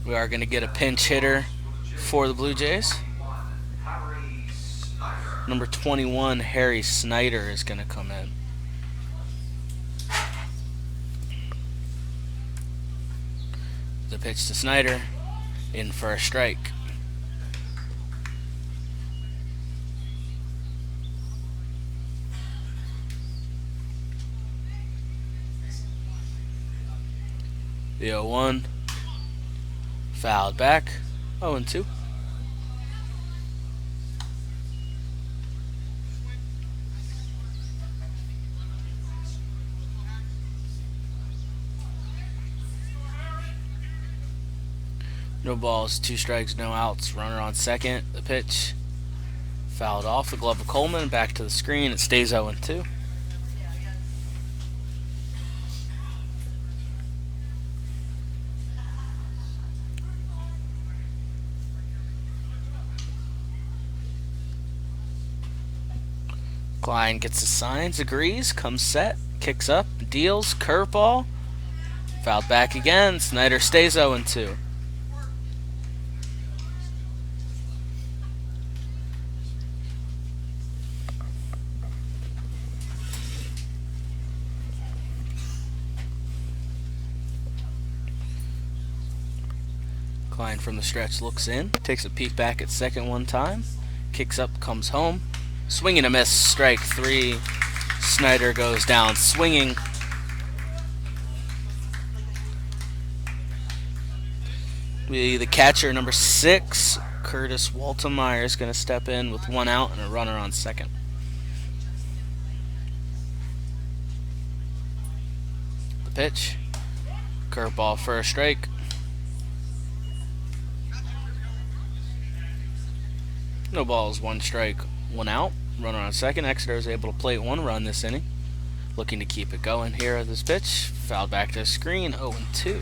Speaker 1: We are going to get a pinch hitter for the Blue Jays. Number 21, Harry Snyder, is going to come in. The pitch to Snyder, in for a strike. The 0-1. Fouled back. 0-2. No balls, 2 strikes, no outs. Runner on second. The pitch fouled off the glove of Coleman. Back to the screen. It stays 0-2. Klein gets the signs, agrees, comes set, kicks up, deals, curveball. Fouled back again. Snyder stays 0-2. Klein from the stretch looks in, takes a peek back at second one time, kicks up, comes home. Swing and a miss, strike 3. Snyder goes down swinging. The catcher, number 6, Curtis Waltemeyer, is going to step in with 1 out and a runner on second. The pitch, curveball for a strike. No balls, 1 strike, 1 out. Runner on second. Exeter is able to plate 1 run this inning. Looking to keep it going here at this pitch. Fouled back to the screen, 0-2.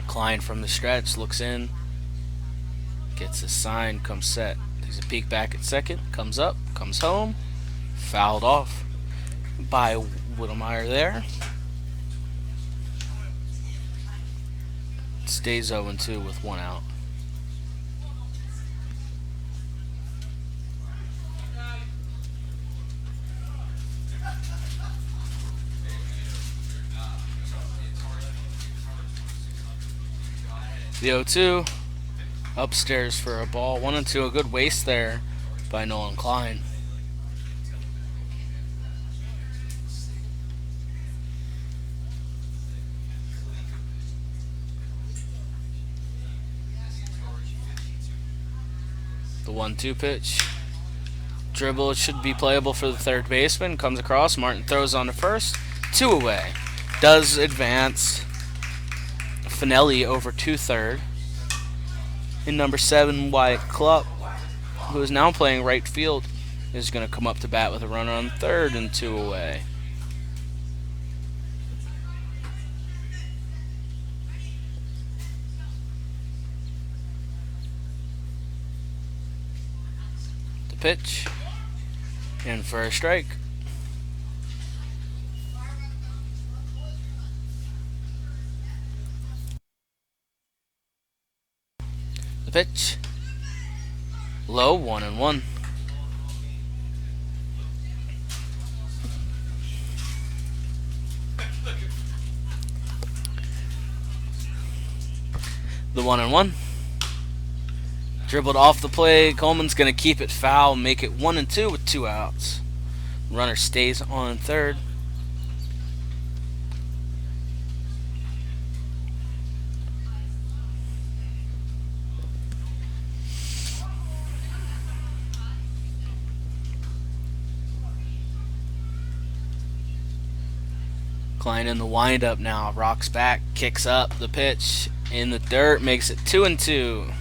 Speaker 1: Klein from the stretch looks in, gets a sign, comes set. Takes a peek back at second, comes up, comes home. Fouled off by Whittlemeyer there. Stays 0-2 with 1 out. The 0-2 upstairs for a ball. 1-2, a good waste there by Nolan Klein. The 1-2 pitch. Dribble, it should be playable for the third baseman. Comes across, Martin throws on to first. 2 away. Does advance Finelli over to third. In number 7, Wyatt Clupp who is now playing right field, is going to come up to bat with a runner on third and 2 away. The pitch. In for a strike. The pitch. Low, 1-1. The 1-1. Dribbled off the play. Coleman's going to keep it foul, make it 1-2 with 2 outs. Runner stays on third. Klein in the windup now. Rocks back, kicks up the pitch in the dirt, makes it 2-2.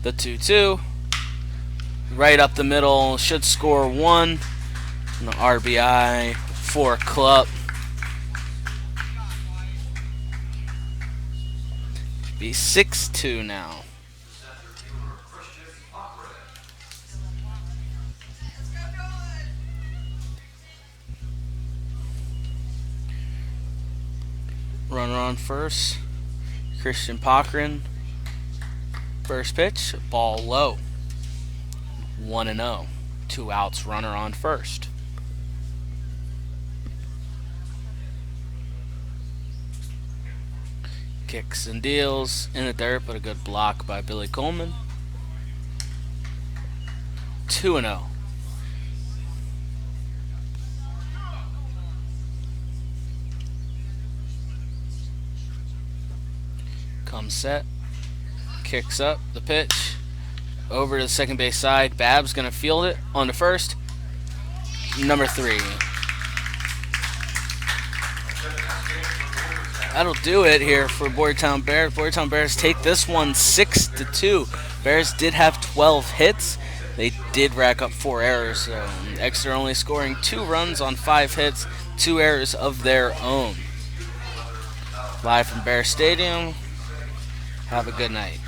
Speaker 1: The 2-2. Right up the middle, should score 1. And the RBI for Club. Be 6-2 now. Runner on first. Christian Cochran. First pitch, ball low. 1-0. 2 outs, runner on first. Kicks and deals in the dirt, but a good block by Billy Coleman. 2-0. Comes set. Kicks up the pitch. Over to the second base side. Bab's going to field it on to first. Number 3. That'll do it here for Boyertown Bears. Boyertown Bears take this one 6-2. Bears did have 12 hits. They did rack up 4 errors. Exeter only scoring 2 runs on 5 hits, 2 errors of their own. Live from Bear Stadium. Have a good night.